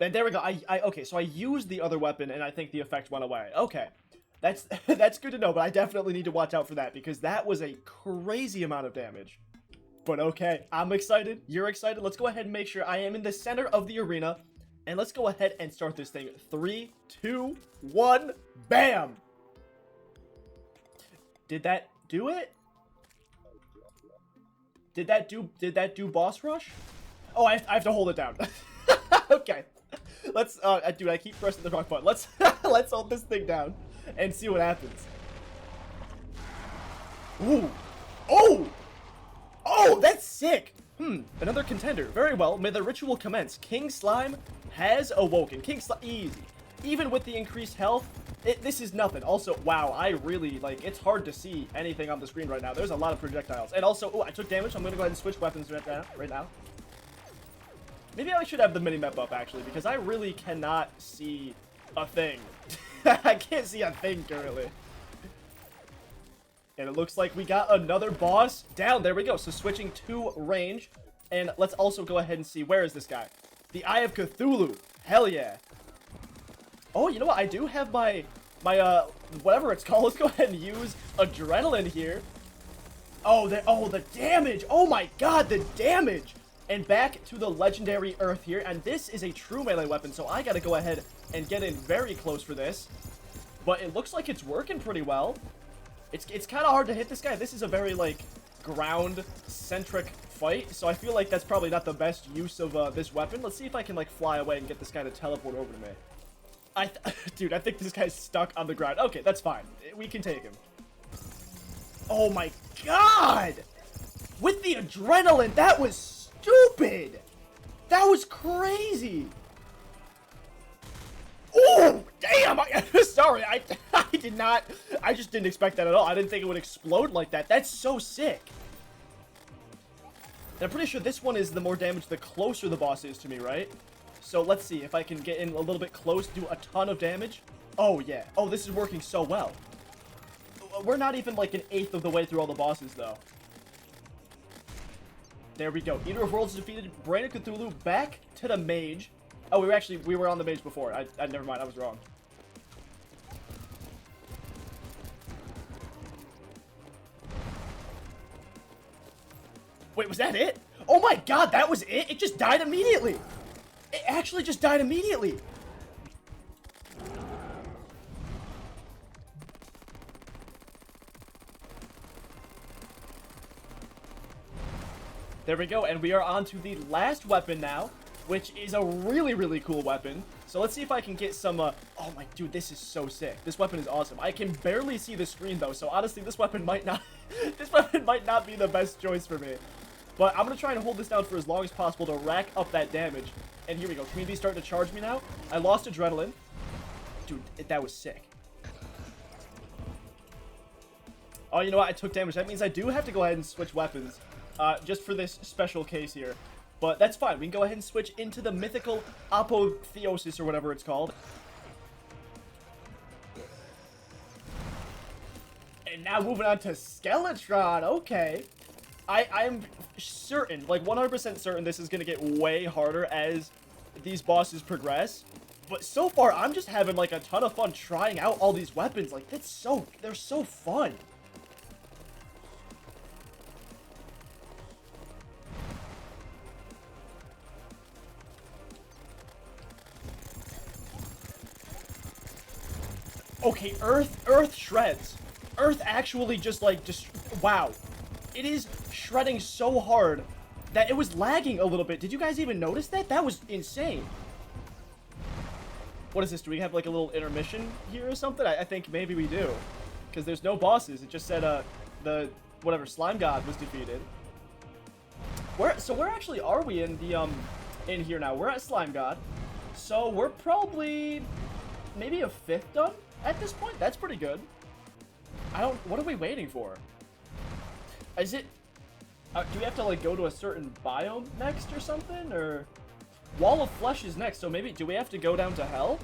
And there we go. Okay, so I used the other weapon and I think the effect went away. Okay. That's that's good to know, but I definitely need to watch out for that because that was a crazy amount of damage. But okay, I'm excited. You're excited. Let's go ahead and make sure I am in the center of the arena. And let's go ahead and start this thing. 3, 2, 1, bam! Did that do it? Did that do boss rush? Oh, I have to hold it down. Okay. Let's, dude, I keep pressing the wrong button. Let's, let's hold this thing down and see what happens. Ooh. Oh! Oh, that's sick! Another contender. Very well. May the ritual commence. King Slime has awoken. King Slime, easy. Even with the increased health, this is nothing. Also, wow, I really, like, it's hard to see anything on the screen right now. There's a lot of projectiles. And also, oh, I took damage. I'm gonna go ahead and switch weapons right now. Maybe I should have the minimap up, actually, because I really cannot see a thing. I can't see a thing currently. And it looks like we got another boss down. There we go. So switching to range. And let's also go ahead and see, where is this guy? The Eye of Cthulhu. Hell yeah. Oh, you know what? I do have my whatever it's called. Let's go ahead and use adrenaline here. Oh, the damage. Oh my god, the damage. And back to the legendary earth here. And this is a true melee weapon, so I gotta go ahead and get in very close for this. But it looks like it's working pretty well. It's kind of hard to hit this guy. This is a very, like, ground-centric fight, so I feel like that's probably not the best use of this weapon. Let's see if I can, like, fly away and get this guy to teleport over to me. Dude, I think this guy's stuck on the ground. Okay, that's fine. We can take him. Oh my god! With the adrenaline, that was stupid! That was crazy! Oh, damn! Sorry, I did not... I just didn't expect that at all. I didn't think it would explode like that. That's so sick. And I'm pretty sure this one is the more damage the closer the boss is to me, right? So let's see if I can get in a little bit close, do a ton of damage. Oh, yeah. Oh, this is working so well. We're not even like an eighth of the way through all the bosses, though. There we go. Eater of Worlds defeated. Brain of Cthulhu back to the mage. Oh, we were on the mage before. I never mind. I was wrong. Wait, was that it? Oh my god, that was it? It just died immediately. It actually just died immediately. There we go, and we are on to the last weapon now, which is a really, really cool weapon. So let's see if I can get some, oh my, dude, this is so sick. This weapon is awesome. I can barely see the screen, though, so honestly, this weapon might not, this weapon might not be the best choice for me. But I'm going to try and hold this down for as long as possible to rack up that damage. And here we go. Community's starting to charge me now. I lost adrenaline. Dude, that was sick. Oh, you know what? I took damage. That means I do have to go ahead and switch weapons. Just for this special case here. But that's fine. We can go ahead and switch into the mythical apotheosis or whatever it's called. And now moving on to Skeletron. Okay. I'm certain, like 100% certain this is going to get way harder as these bosses progress. But so far, I'm just having like a ton of fun trying out all these weapons. Like, they're so fun. Okay, Earth shreds. Earth actually just wow. It is shredding so hard that it was lagging a little bit. Did you guys even notice that? That was insane. What is this? Do we have like a little intermission here or something? I think maybe we do. Because there's no bosses. It just said the whatever slime god was defeated. Where actually are we in the in here now? We're at slime god. So we're probably maybe a 5th done at this point. That's pretty good. What are we waiting for? Is it do we have to like go to a certain biome next or something, or Wall of Flesh is next, so maybe do we have to go down to hell?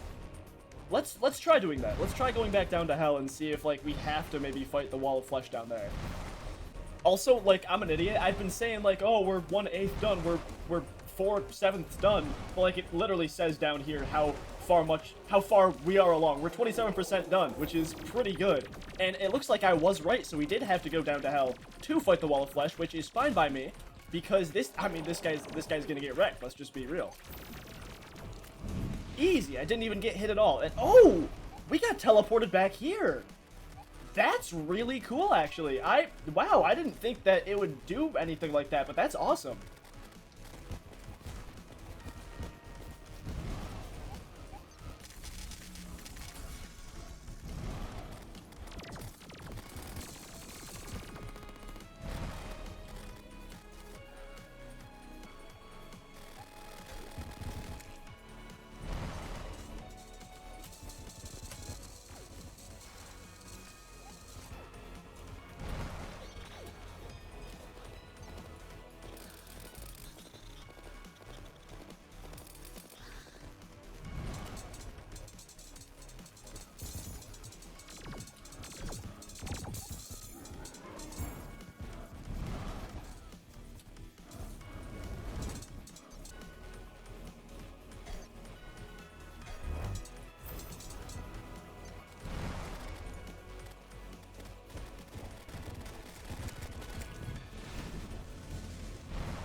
Let's try doing that. Let's try going back down to hell and see if like we have to maybe fight the Wall of Flesh down there. Also, like, I'm an idiot. I've been saying like, oh, we're 1/8 done. We're 4/7 done. But like it literally says down here how far we are along. We're 27% done, which is pretty good. And it looks like I was right, so we did have to go down to hell to fight the Wall of Flesh, which is fine by me. Because this guy's gonna get wrecked. Let's just be real. Easy. I didn't even get hit at all. And oh, we got teleported back here. That's really cool, actually. Wow, I didn't think that it would do anything like that, but that's awesome.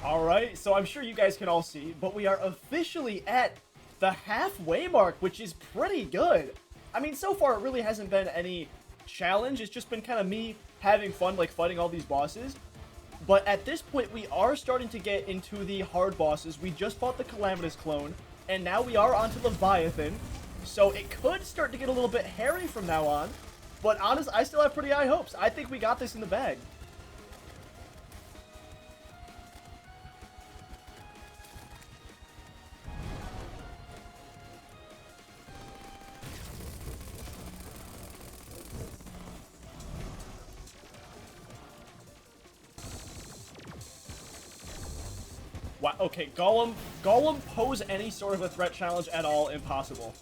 Alright, so I'm sure you guys can all see, but we are officially at the halfway mark, which is pretty good. I mean, so far it really hasn't been any challenge. It's just been kind of me having fun, like, fighting all these bosses. But at this point, we are starting to get into the hard bosses. We just fought the Calamitous clone, and now we are onto Leviathan. So it could start to get a little bit hairy from now on. But honestly, I still have pretty high hopes. I think we got this in the bag. Wow, okay, Golem pose any sort of a threat challenge at all, impossible.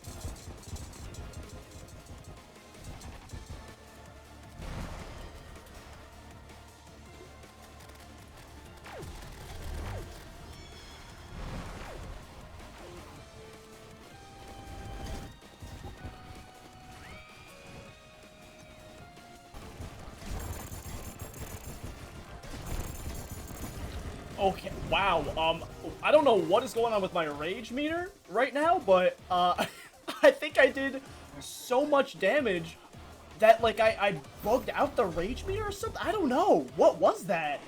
Okay, wow, I don't know what is going on with my rage meter right now, but, I think I did so much damage that, like, I bugged out the rage meter or something? I don't know. What was that?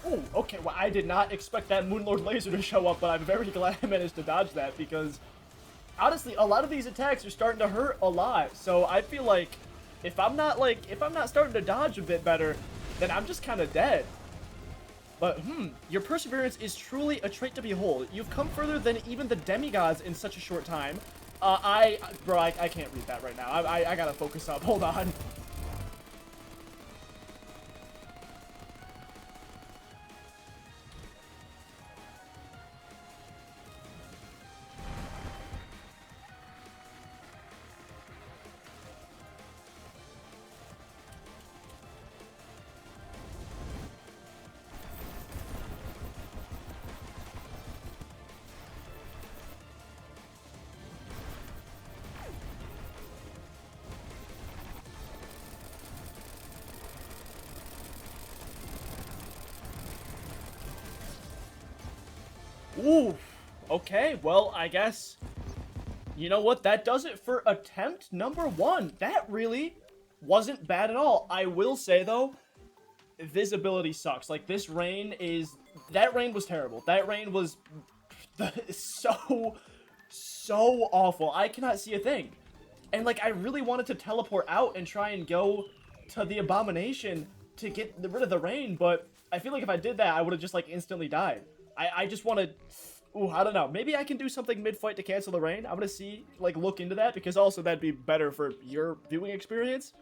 Oh, okay, well, I did not expect that Moonlord laser to show up, but I'm very glad I managed to dodge that, because honestly, a lot of these attacks are starting to hurt a lot. So I feel like if I'm not starting to dodge a bit better, then I'm just kind of dead. But your perseverance is truly a trait to behold. You've come further than even the demigods in such a short time. Bro, I can't read that right now. I gotta focus up. Hold on. Ooh, okay, well, I guess You know what? That does it for attempt number 1. That really wasn't bad at all. I will say, though, visibility sucks. Like, this rain is... That rain was terrible. That rain was so awful. I cannot see a thing. And, like, I really wanted to teleport out and try and go to the abomination to get rid of the rain, but I feel like if I did that, I would have just, like, instantly died. I just want to... Ooh, I don't know. Maybe I can do something mid-fight to cancel the rain. I'm gonna see, like, look into that, because also that'd be better for your viewing experience.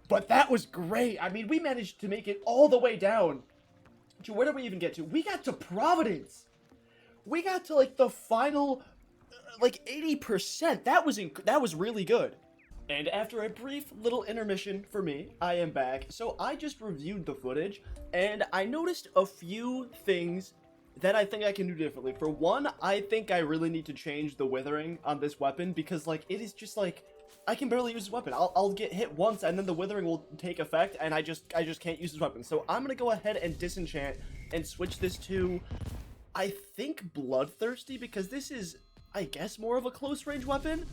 But that was great. I mean, we managed to make it all the way down to... Where did we even get to? We got to Providence! We got to, like, the final... like 80%. That was really good. And after a brief little intermission for me, I am back. So I just reviewed the footage, and I noticed a few things that I think I can do differently. For one, I think I really need to change the withering on this weapon, because, like, it is just, like, I can barely use this weapon. I'll get hit once, and then the withering will take effect, and I just can't use this weapon. So I'm gonna go ahead and disenchant and switch this to, I think, Bloodthirsty, because this is, I guess, more of a close-range weapon.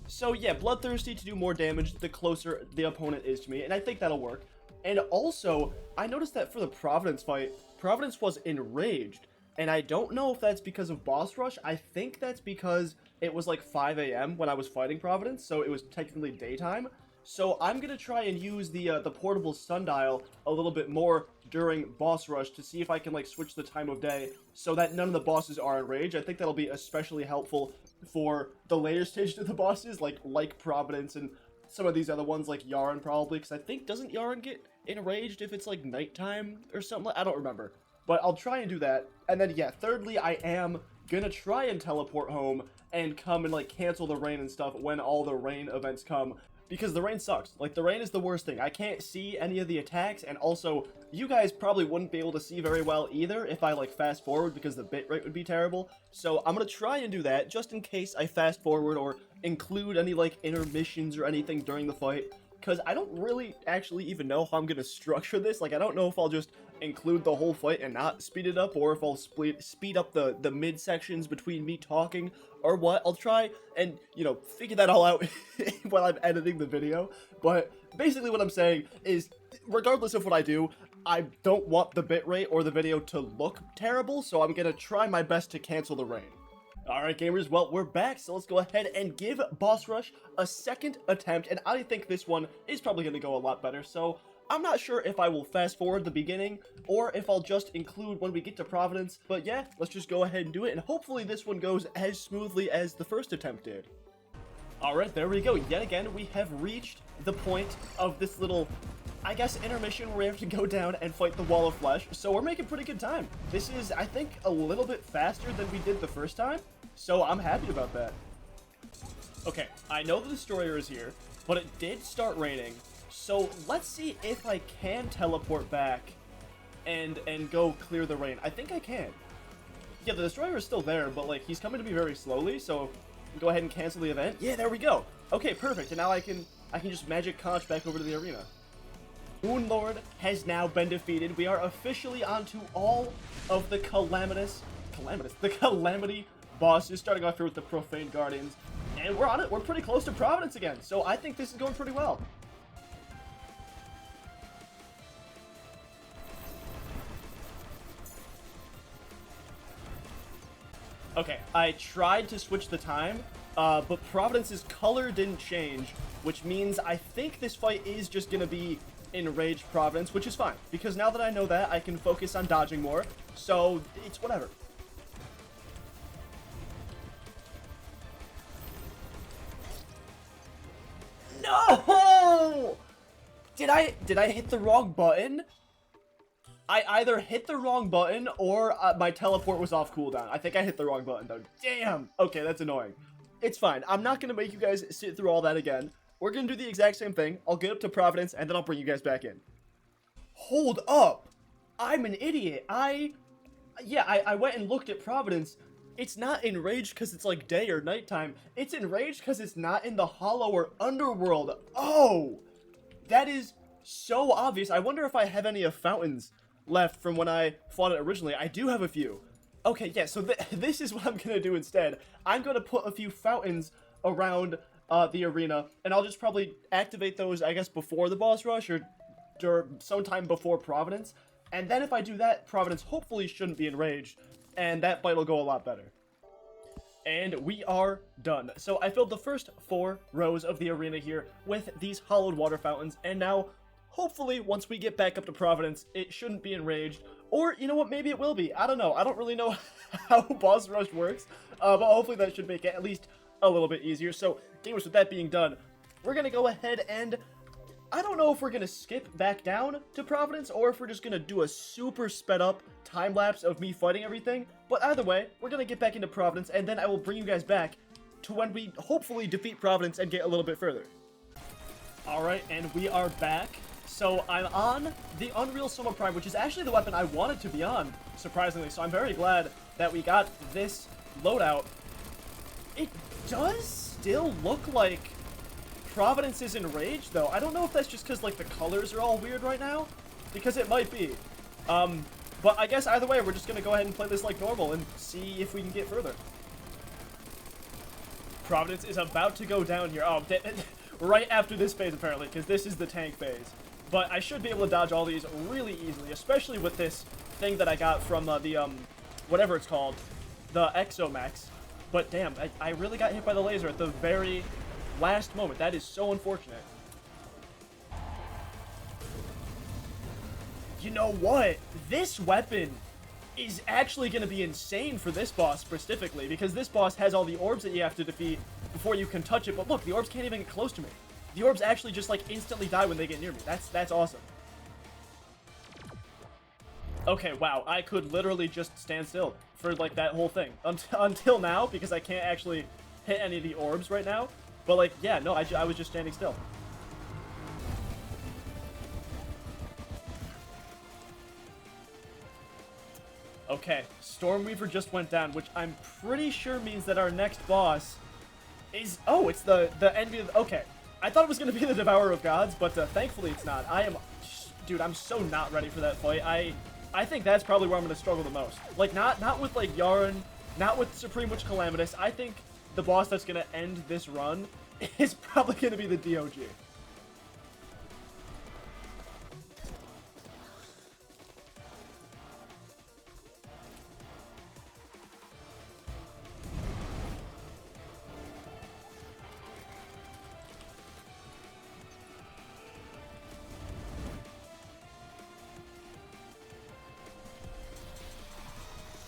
So yeah, Bloodthirsty to do more damage the closer the opponent is to me, and I think that'll work. And also, I noticed that for the Providence fight, Providence was enraged, and I don't know if that's because of boss rush. I think that's because it was like 5 a.m. when I was fighting Providence, so it was technically daytime. So I'm gonna try and use the portable sundial a little bit more during boss rush to see if I can, like, switch the time of day so that none of the bosses are enraged. I think that'll be especially helpful for the later stages of the bosses, like Providence and some of these other ones, like Yarn probably, because I think, doesn't Yarn get enraged if it's like nighttime or something? I don't remember, but I'll try and do that. And then yeah, thirdly, I am gonna try and teleport home and come and, like, cancel the rain and stuff when all the rain events come, because the rain sucks. Like, the rain is the worst thing. I can't see any of the attacks, and also, you guys probably wouldn't be able to see very well either if I, like, fast forward, because the bitrate would be terrible. So I'm gonna try and do that, just in case I fast forward or include any, like, intermissions or anything during the fight, because I don't really actually even know how I'm gonna structure this. Like, I don't know if I'll just include the whole fight and not speed it up, or if I'll speed up the mid sections between me talking, or what. I'll try and, you know, figure that all out while I'm editing the video. But basically what I'm saying is, regardless of what I do, I don't want the bitrate or the video to look terrible, so I'm gonna try my best to cancel the rain. Alright gamers, well, we're back, so let's go ahead and give Boss Rush a second attempt, and I think this one is probably going to go a lot better, so I'm not sure if I will fast forward the beginning, or if I'll just include when we get to Providence, but yeah, let's just go ahead and do it, and hopefully this one goes as smoothly as the first attempt did. Alright, there we go. Yet again, we have reached the point of this little, I guess, intermission where we have to go down and fight the Wall of Flesh, so we're making pretty good time. This is, I think, a little bit faster than we did the first time, so I'm happy about that. Okay, I know the Destroyer is here, but it did start raining, so let's see if I can teleport back and go clear the rain. I think I can. Yeah, the Destroyer is still there, but, like, he's coming to me very slowly, so go ahead and cancel the event. Yeah, there we go. Okay, perfect, and now I can just magic conch back over to the arena. Moon Lord has now been defeated. We are officially onto all of the the Calamity bosses, starting off here with the Profane Guardians. And we're on it. We're pretty close to Providence again, so I think this is going pretty well. Okay, I tried to switch the time, but Providence's color didn't change, which means I think this fight is just gonna be Enraged Providence, which is fine, because now that I know that, I can focus on dodging more, so it's whatever. No! Did I hit the wrong button? I either hit the wrong button or my teleport was off cooldown. I think I hit the wrong button though. Damn! Okay, that's annoying. It's fine. I'm not gonna make you guys sit through all that again. We're gonna do the exact same thing. I'll get up to Providence and then I'll bring you guys back in. Hold up! I'm an idiot. I went and looked at Providence. It's not enraged because it's like day or nighttime. It's enraged because it's not in the Hollow or Underworld. Oh! That is so obvious. I wonder if I have any of Fountains left from when I fought it originally. I do have a few. Okay, yeah, so this is what I'm gonna do instead. I'm gonna put a few Fountains around the arena, and I'll just probably activate those, I guess, before the boss rush or sometime before Providence. And then if I do that, Providence hopefully shouldn't be enraged, and that fight will go a lot better. And we are done. So I filled the first 4 rows of the arena here with these hollowed water fountains, and now, hopefully, once we get back up to Providence, it shouldn't be enraged. Or, you know what, maybe it will be. I don't know. I don't really know how boss rush works, but hopefully that should make it at least a little bit easier. So, gamers, with that being done, we're going to go ahead and... I don't know if we're going to skip back down to Providence or if we're just going to do a super sped up time lapse of me fighting everything. But either way, we're going to get back into Providence, and then I will bring you guys back to when we hopefully defeat Providence and get a little bit further. Alright, and we are back. So I'm on the Unreal Soma Prime, which is actually the weapon I wanted to be on, surprisingly. So I'm very glad that we got this loadout. It does still look like Providence is enraged, though. I don't know if that's just because, like, the colors are all weird right now, because it might be. But I guess either way, we're just going to go ahead and play this like normal and see if we can get further. Providence is about to go down here. Oh, right after this phase, apparently, because this is the tank phase. But I should be able to dodge all these really easily, especially with this thing that I got from whatever it's called, the Exomax. But damn, I really got hit by the laser at the very last moment. That is so unfortunate. You know what? This weapon is actually going to be insane for this boss specifically, because this boss has all the orbs that you have to defeat before you can touch it. But look, the orbs can't even get close to me. The orbs actually just, like, instantly die when they get near me. That's awesome. Okay, wow. I could literally just stand still for, like, that whole thing. Until now, because I can't actually hit any of the orbs right now. But, like, yeah, no, I was just standing still. Okay, Stormweaver just went down, which I'm pretty sure means that our next boss is... Oh, it's the enemy of... Okay, I thought it was going to be the Devourer of Gods, but thankfully it's not. Dude, I'm so not ready for that fight. I think that's probably where I'm going to struggle the most. Like, not with, like, Yaren, not with Supreme Witch Calamitous. I think the boss that's going to end this run is probably going to be the DOG.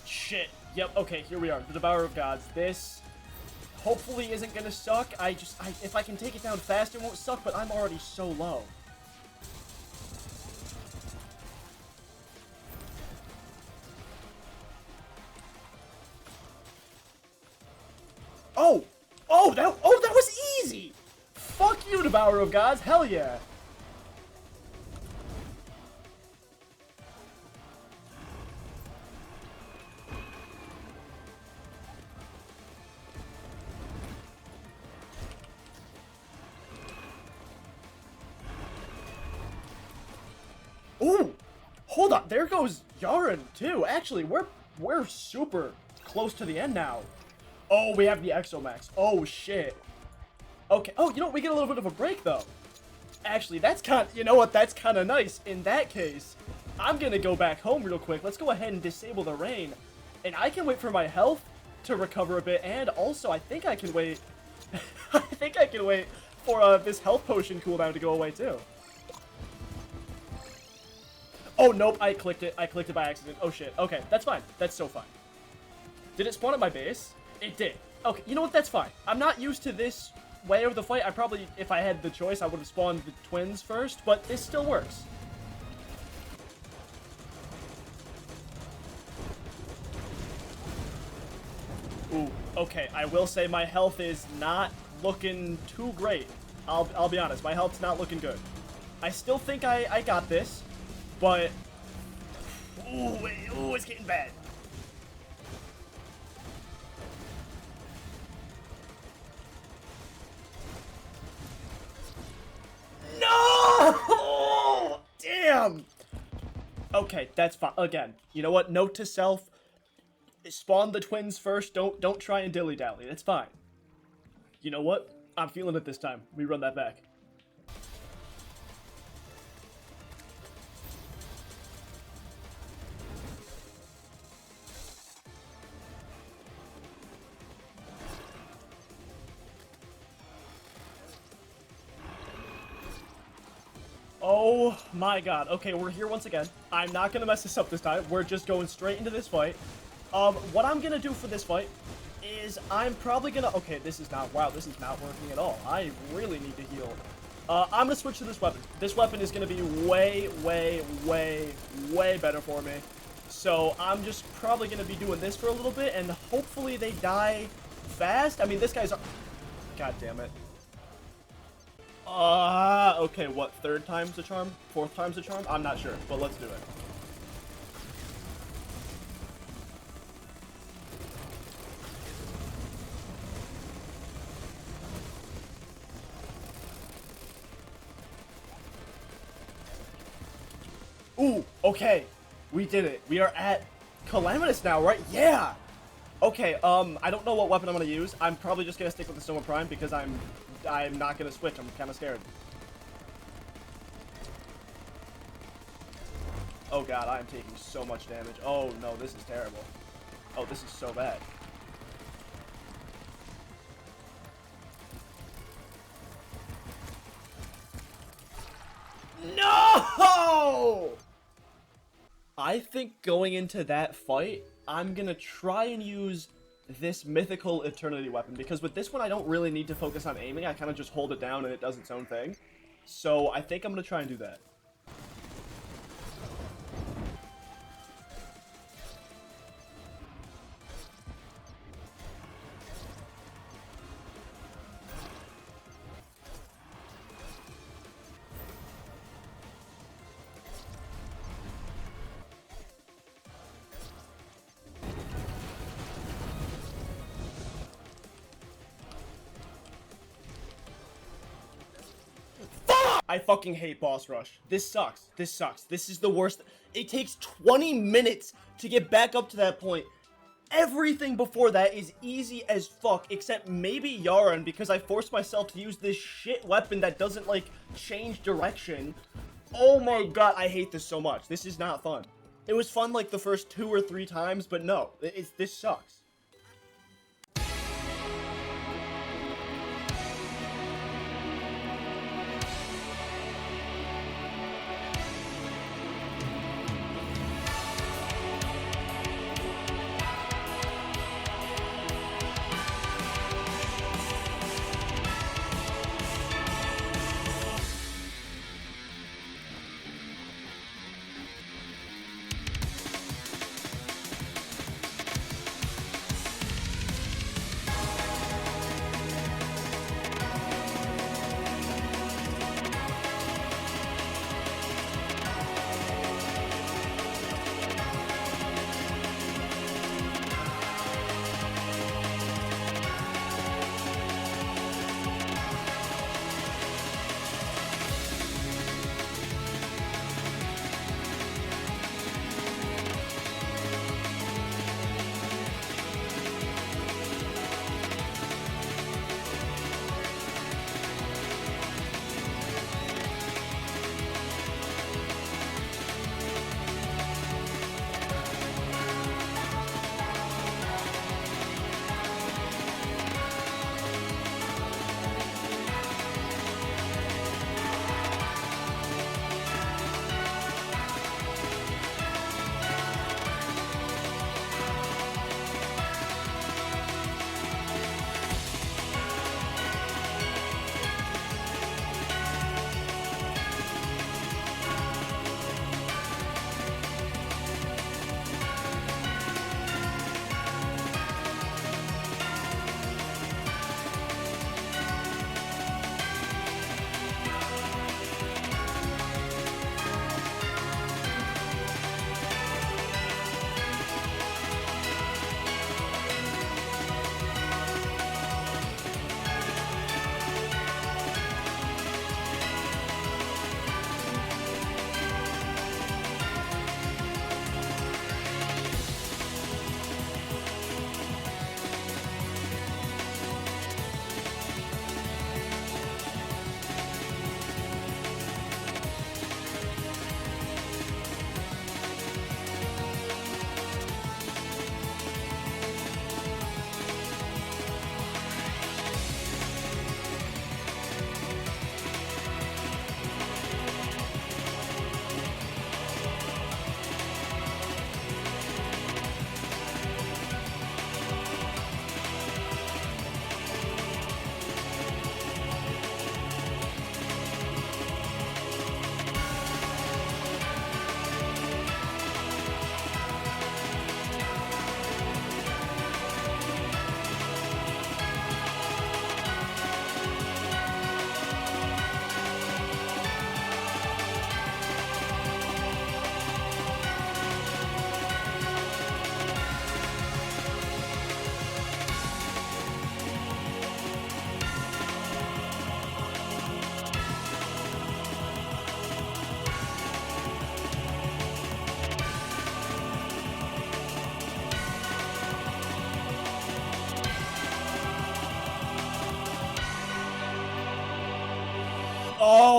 Shit. Yep, okay, here we are. The Devourer of Gods. This hopefully isn't gonna suck. If I can take it down fast, it won't suck, but I'm already so low. Oh, that was easy! Fuck you, Devourer of Gods. Hell yeah. Ooh! Hold on, there goes Yaren, too. Actually, we're super close to the end now. Oh, we have the Exomax. Oh, shit. Okay. Oh, you know what? We get a little bit of a break, though. Actually, that's kind of... You know what? That's kind of nice. In that case, I'm going to go back home real quick. Let's go ahead and disable the rain. And I can wait for my health to recover a bit. And also, I think I can wait... I think I can wait for this health potion cooldown to go away, too. Oh, nope. I clicked it. I clicked it by accident. Oh, shit. Okay, that's fine. That's so fine. Did it spawn at my base? It did. Okay, you know what? That's fine. I'm not used to this way of the fight. I probably, if I had the choice, I would have spawned the twins first, but this still works. Ooh, okay. I will say my health is not looking too great. I'll be honest. My health's not looking good. I still think I got this, but... Ooh, it's getting bad. No! Damn! Okay, that's fine. Again, you know what? Note to self: spawn the twins first. Don't try and dilly-dally. It's fine. You know what? I'm feeling it this time. We run that back. Oh my god. Okay, we're here once again. I'm not gonna mess this up this time. We're just going straight into this fight. What I'm gonna do for this fight is I'm probably gonna... Okay, this is not... Wow, this is not working at all. I really need to heal. I'm gonna switch to this weapon. This weapon is gonna be way, way, way, way better for me. So I'm just probably gonna be doing this for a little bit, and hopefully they die fast. I mean, this guy's... God damn it. Okay, what, third time's the charm? Fourth time's the charm? I'm not sure, but let's do it. Ooh, okay, we did it. We are at Calamitous now, right? Yeah! Okay, I don't know what weapon I'm gonna use. I'm probably just gonna stick with the Stone Prime because I'm not gonna switch. I'm kind of scared. Oh god, I am taking so much damage. Oh no, this is terrible. Oh, this is so bad. No! I think going into that fight, I'm gonna try and use this mythical eternity weapon, because with this one I don't really need to focus on aiming. I kind of just hold it down and it does its own thing. So I think I'm gonna try and do that. I fucking hate boss rush. This sucks. This sucks. This is the worst. It takes 20 minutes to get back up to that point. Everything before that is easy as fuck, except maybe Yaron, because I forced myself to use this shit weapon that doesn't, like, change direction. Oh my god, I hate this so much. This is not fun. It was fun, like, the first 2 or 3 times, but no. This sucks.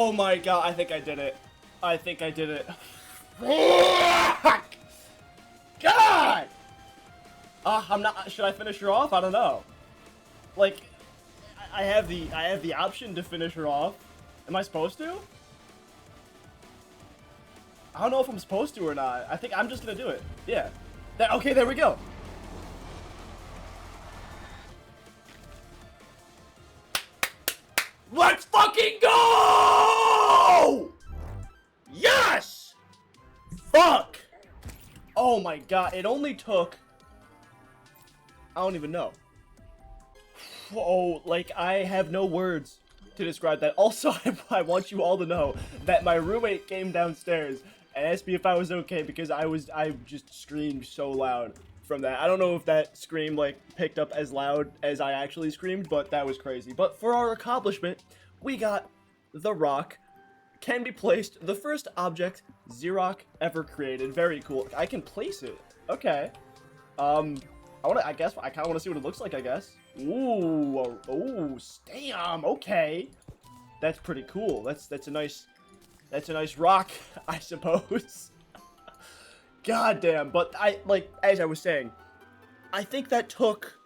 Oh my god, I think I did it. I think I did it. God! I'm not, should I finish her off? I don't know. Like, I have the option to finish her off. Am I supposed to? I don't know if I'm supposed to or not. I think I'm just gonna do it. Yeah. Okay, there we go. Let's fucking go! Yes! Fuck! Oh my god, it only took... I don't even know. Oh, like, I have no words to describe that. Also, I want you all to know that my roommate came downstairs and asked me if I was okay because I just screamed so loud from that. I don't know if that scream, like, picked up as loud as I actually screamed, but that was crazy. But for our accomplishment, we got the rock. Can be placed. The first object Xerox ever created. Very cool. I can place it. Okay. I guess I kind of want to see what it looks like, I guess. Ooh, oh, damn. Okay. That's pretty cool. That's a nice rock, I suppose. God damn. But as I was saying, I think that took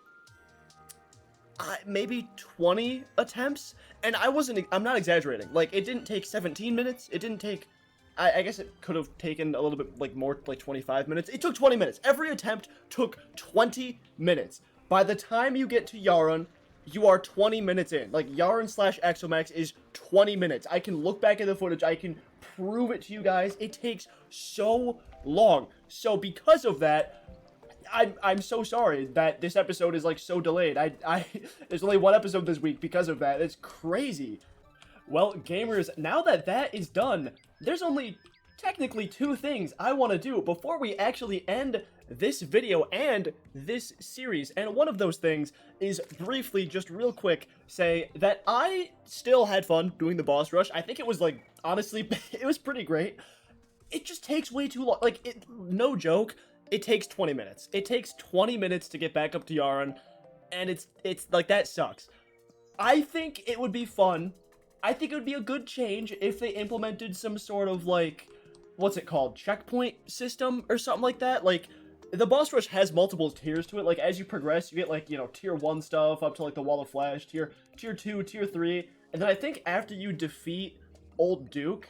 maybe 20 attempts, and I'm not exaggerating. Like, it didn't take 17 minutes. It didn't take, I guess it could have taken a little bit, like, more, like 25 minutes. It took 20 minutes. Every attempt took 20 minutes. By the time you get to Yaron, you are 20 minutes in. Like, Yaron/Exomax is 20 minutes. I can look back at the footage. I can prove it to you guys. It takes so long. So because of that, I'm so sorry that this episode is, like, so delayed. There's only one episode this week because of that. It's crazy. Well, gamers, now that that is done, there's only technically 2 things I want to do before we actually end this video and this series. And one of those things is briefly, just real quick, say that I still had fun doing the boss rush. I think it was, like, honestly, it was pretty great. It just takes way too long. Like, no joke. It takes 20 minutes. It takes 20 minutes to get back up to Yaron, and it's like, that sucks. I think it would be fun. I think it would be a good change if they implemented some sort of, like, what's it called? Checkpoint system or something like that. Like, the boss rush has multiple tiers to it. Like, as you progress, you get, like, you know, tier 1 stuff up to, like, the Wall of Flash, tier 2, tier 3, and then I think after you defeat Old Duke,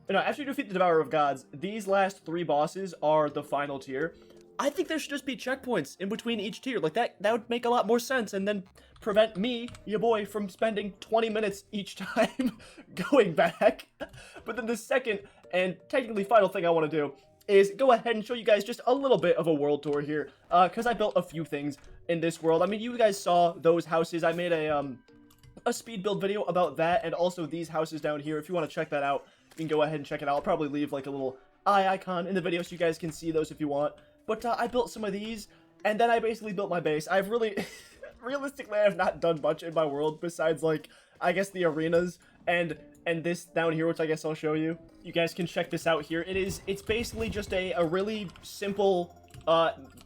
after you defeat the Devourer of Gods, these last 3 bosses are the final tier. I think there should just be checkpoints in between each tier. Like, that would make a lot more sense, and then prevent me, your boy, from spending 20 minutes each time going back. But then the second, and technically final thing I want to do, is go ahead and show you guys just a little bit of a world tour here, because I built a few things in this world. I mean, you guys saw those houses. I made a speed build video about that, and also these houses down here. If you want to check that out, you can go ahead and check it out. I'll probably leave, like, a little eye icon in the video so you guys can see those if you want. But I built some of these, and then I basically built my base. I've really, realistically, I have not done much in my world besides, like, I guess the arenas and this down here, which I guess I'll show you. You guys can check this out here. It's basically just a really simple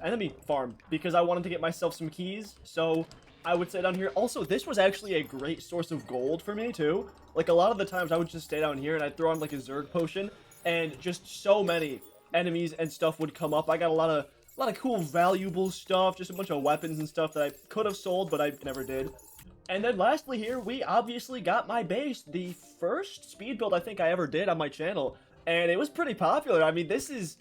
enemy farm, because I wanted to get myself some keys, so I would stay down here. Also, this was actually a great source of gold for me, too. Like, a lot of the times I would just stay down here and I'd throw on, like, a Zerg potion, and just so many enemies and stuff would come up. I got a lot of cool, valuable stuff, just a bunch of weapons and stuff that I could have sold, but I never did. And then lastly here, we obviously got my base, the first speed build I think I ever did on my channel, and it was pretty popular. I mean, this is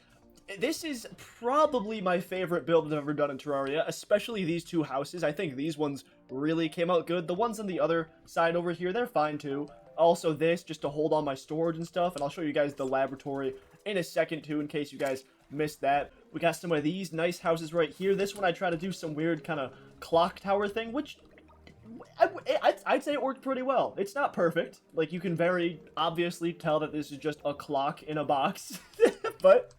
probably my favorite build I've ever done in Terraria, especially these 2 houses. I think these ones really came out good. The ones on the other side over here, they're fine too. Also this, just to hold on my storage and stuff, and I'll show you guys the laboratory in a second too, in case you guys missed that. We got some of these nice houses right here. This one I try to do some weird kind of clock tower thing, which I'd say it worked pretty well. It's not perfect. Like, you can very obviously tell that this is just a clock in a box. But,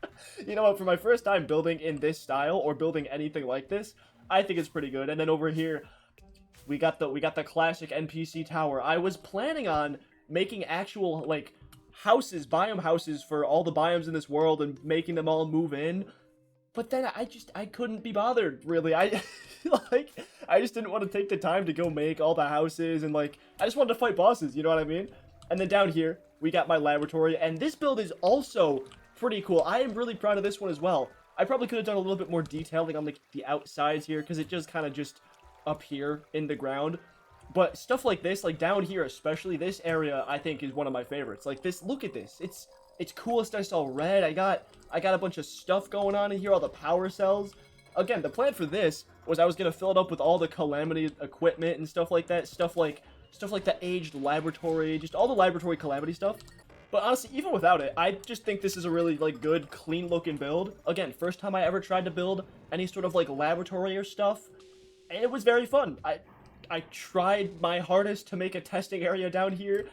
you know what, for my first time building in this style, or building anything like this, I think it's pretty good. And then over here, we got the classic NPC tower. I was planning on making actual, like, houses, biome houses for all the biomes in this world and making them all move in. But then I couldn't be bothered, really. I just didn't want to take the time to go make all the houses, and, like, I just wanted to fight bosses, you know what I mean? And then down here, we got my laboratory, and this build is also pretty cool. I am really proud of this one as well. I probably could have done a little bit more detailing on the outsides here, because it just kind of just up here in the ground. But stuff like this, like down here especially, this area I think is one of my favorites. Like this, look at this. It's coolest I saw red. I got a bunch of stuff going on in here, all the power cells. Again, the plan for this was I was gonna fill it up with all the Calamity equipment and stuff like that. Stuff like the aged laboratory, just all the laboratory Calamity stuff. But honestly, even without it, I just think this is a really, like, good, clean-looking build. Again, first time I ever tried to build any sort of, like, laboratory or stuff, and it was very fun. I tried my hardest to make a testing area down here,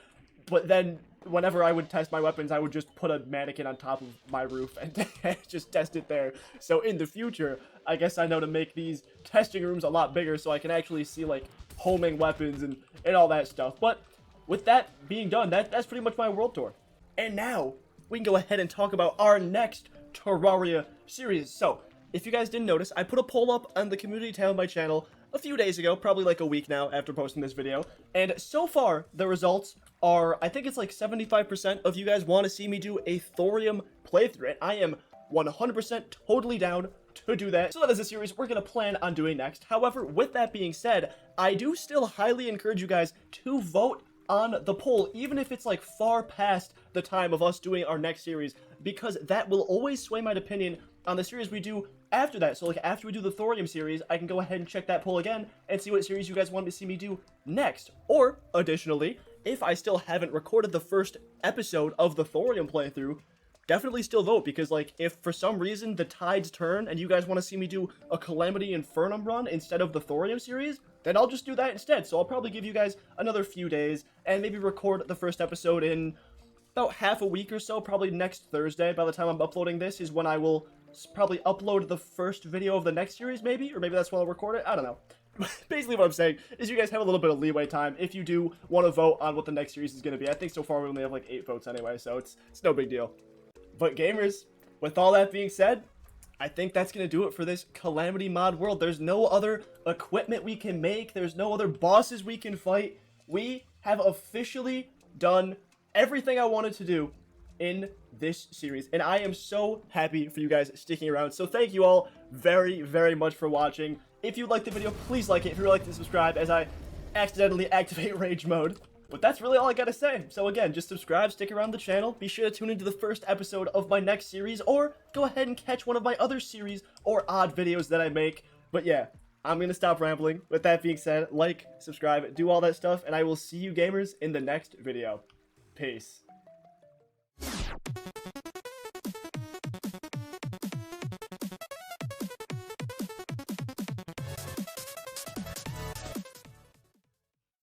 but then whenever I would test my weapons, I would just put a mannequin on top of my roof and just test it there. So in the future, I guess I know to make these testing rooms a lot bigger so I can actually see, like, homing weapons and all that stuff. But with that being done, that's pretty much my world tour. And now, we can go ahead and talk about our next Terraria series. So, if you guys didn't notice, I put a poll up on the community tab of my channel a few days ago, probably like a week now after posting this video. And so far, the results are, I think it's like 75% of you guys want to see me do a thorium playthrough. And I am 100% totally down to do that. So that is a series we're going to plan on doing next. However, with that being said, I do still highly encourage you guys to vote on the poll, even if it's like far past the time of us doing our next series, because that will always sway my opinion on the series we do after that. So like after we do the thorium series, I can go ahead and check that poll again and see what series you guys want to see me do next. Or additionally, if I still haven't recorded the first episode of the thorium playthrough, definitely still vote, because like if for some reason the tides turn and you guys want to see me do a Calamity Infernum run instead of the thorium series, then I'll just do that instead. So I'll probably give you guys another few days and maybe record the first episode in about half a week or so. Probably next Thursday, by the time I'm uploading this, is when I will probably upload the first video of the next series, maybe, or maybe that's when I'll record it. I don't know. Basically what I'm saying is you guys have a little bit of leeway time if you do want to vote on what the next series is going to be. I think so far we only have like 8 votes anyway, so it's no big deal. But gamers, with all that being said, I think that's going to do it for this Calamity mod world. There's no other equipment we can make. There's no other bosses we can fight. We have officially done everything I wanted to do in this series, and I am so happy for you guys sticking around. So thank you all very, very much for watching. If you liked the video, please like it. If you would like to subscribe, as I accidentally activate rage mode. But that's really all I gotta say. So again, just subscribe, stick around the channel, be sure to tune into the first episode of my next series, or go ahead and catch one of my other series or odd videos that I make. But yeah, I'm gonna stop rambling. With that being said, like, subscribe, do all that stuff, and I will see you gamers in the next video. Peace.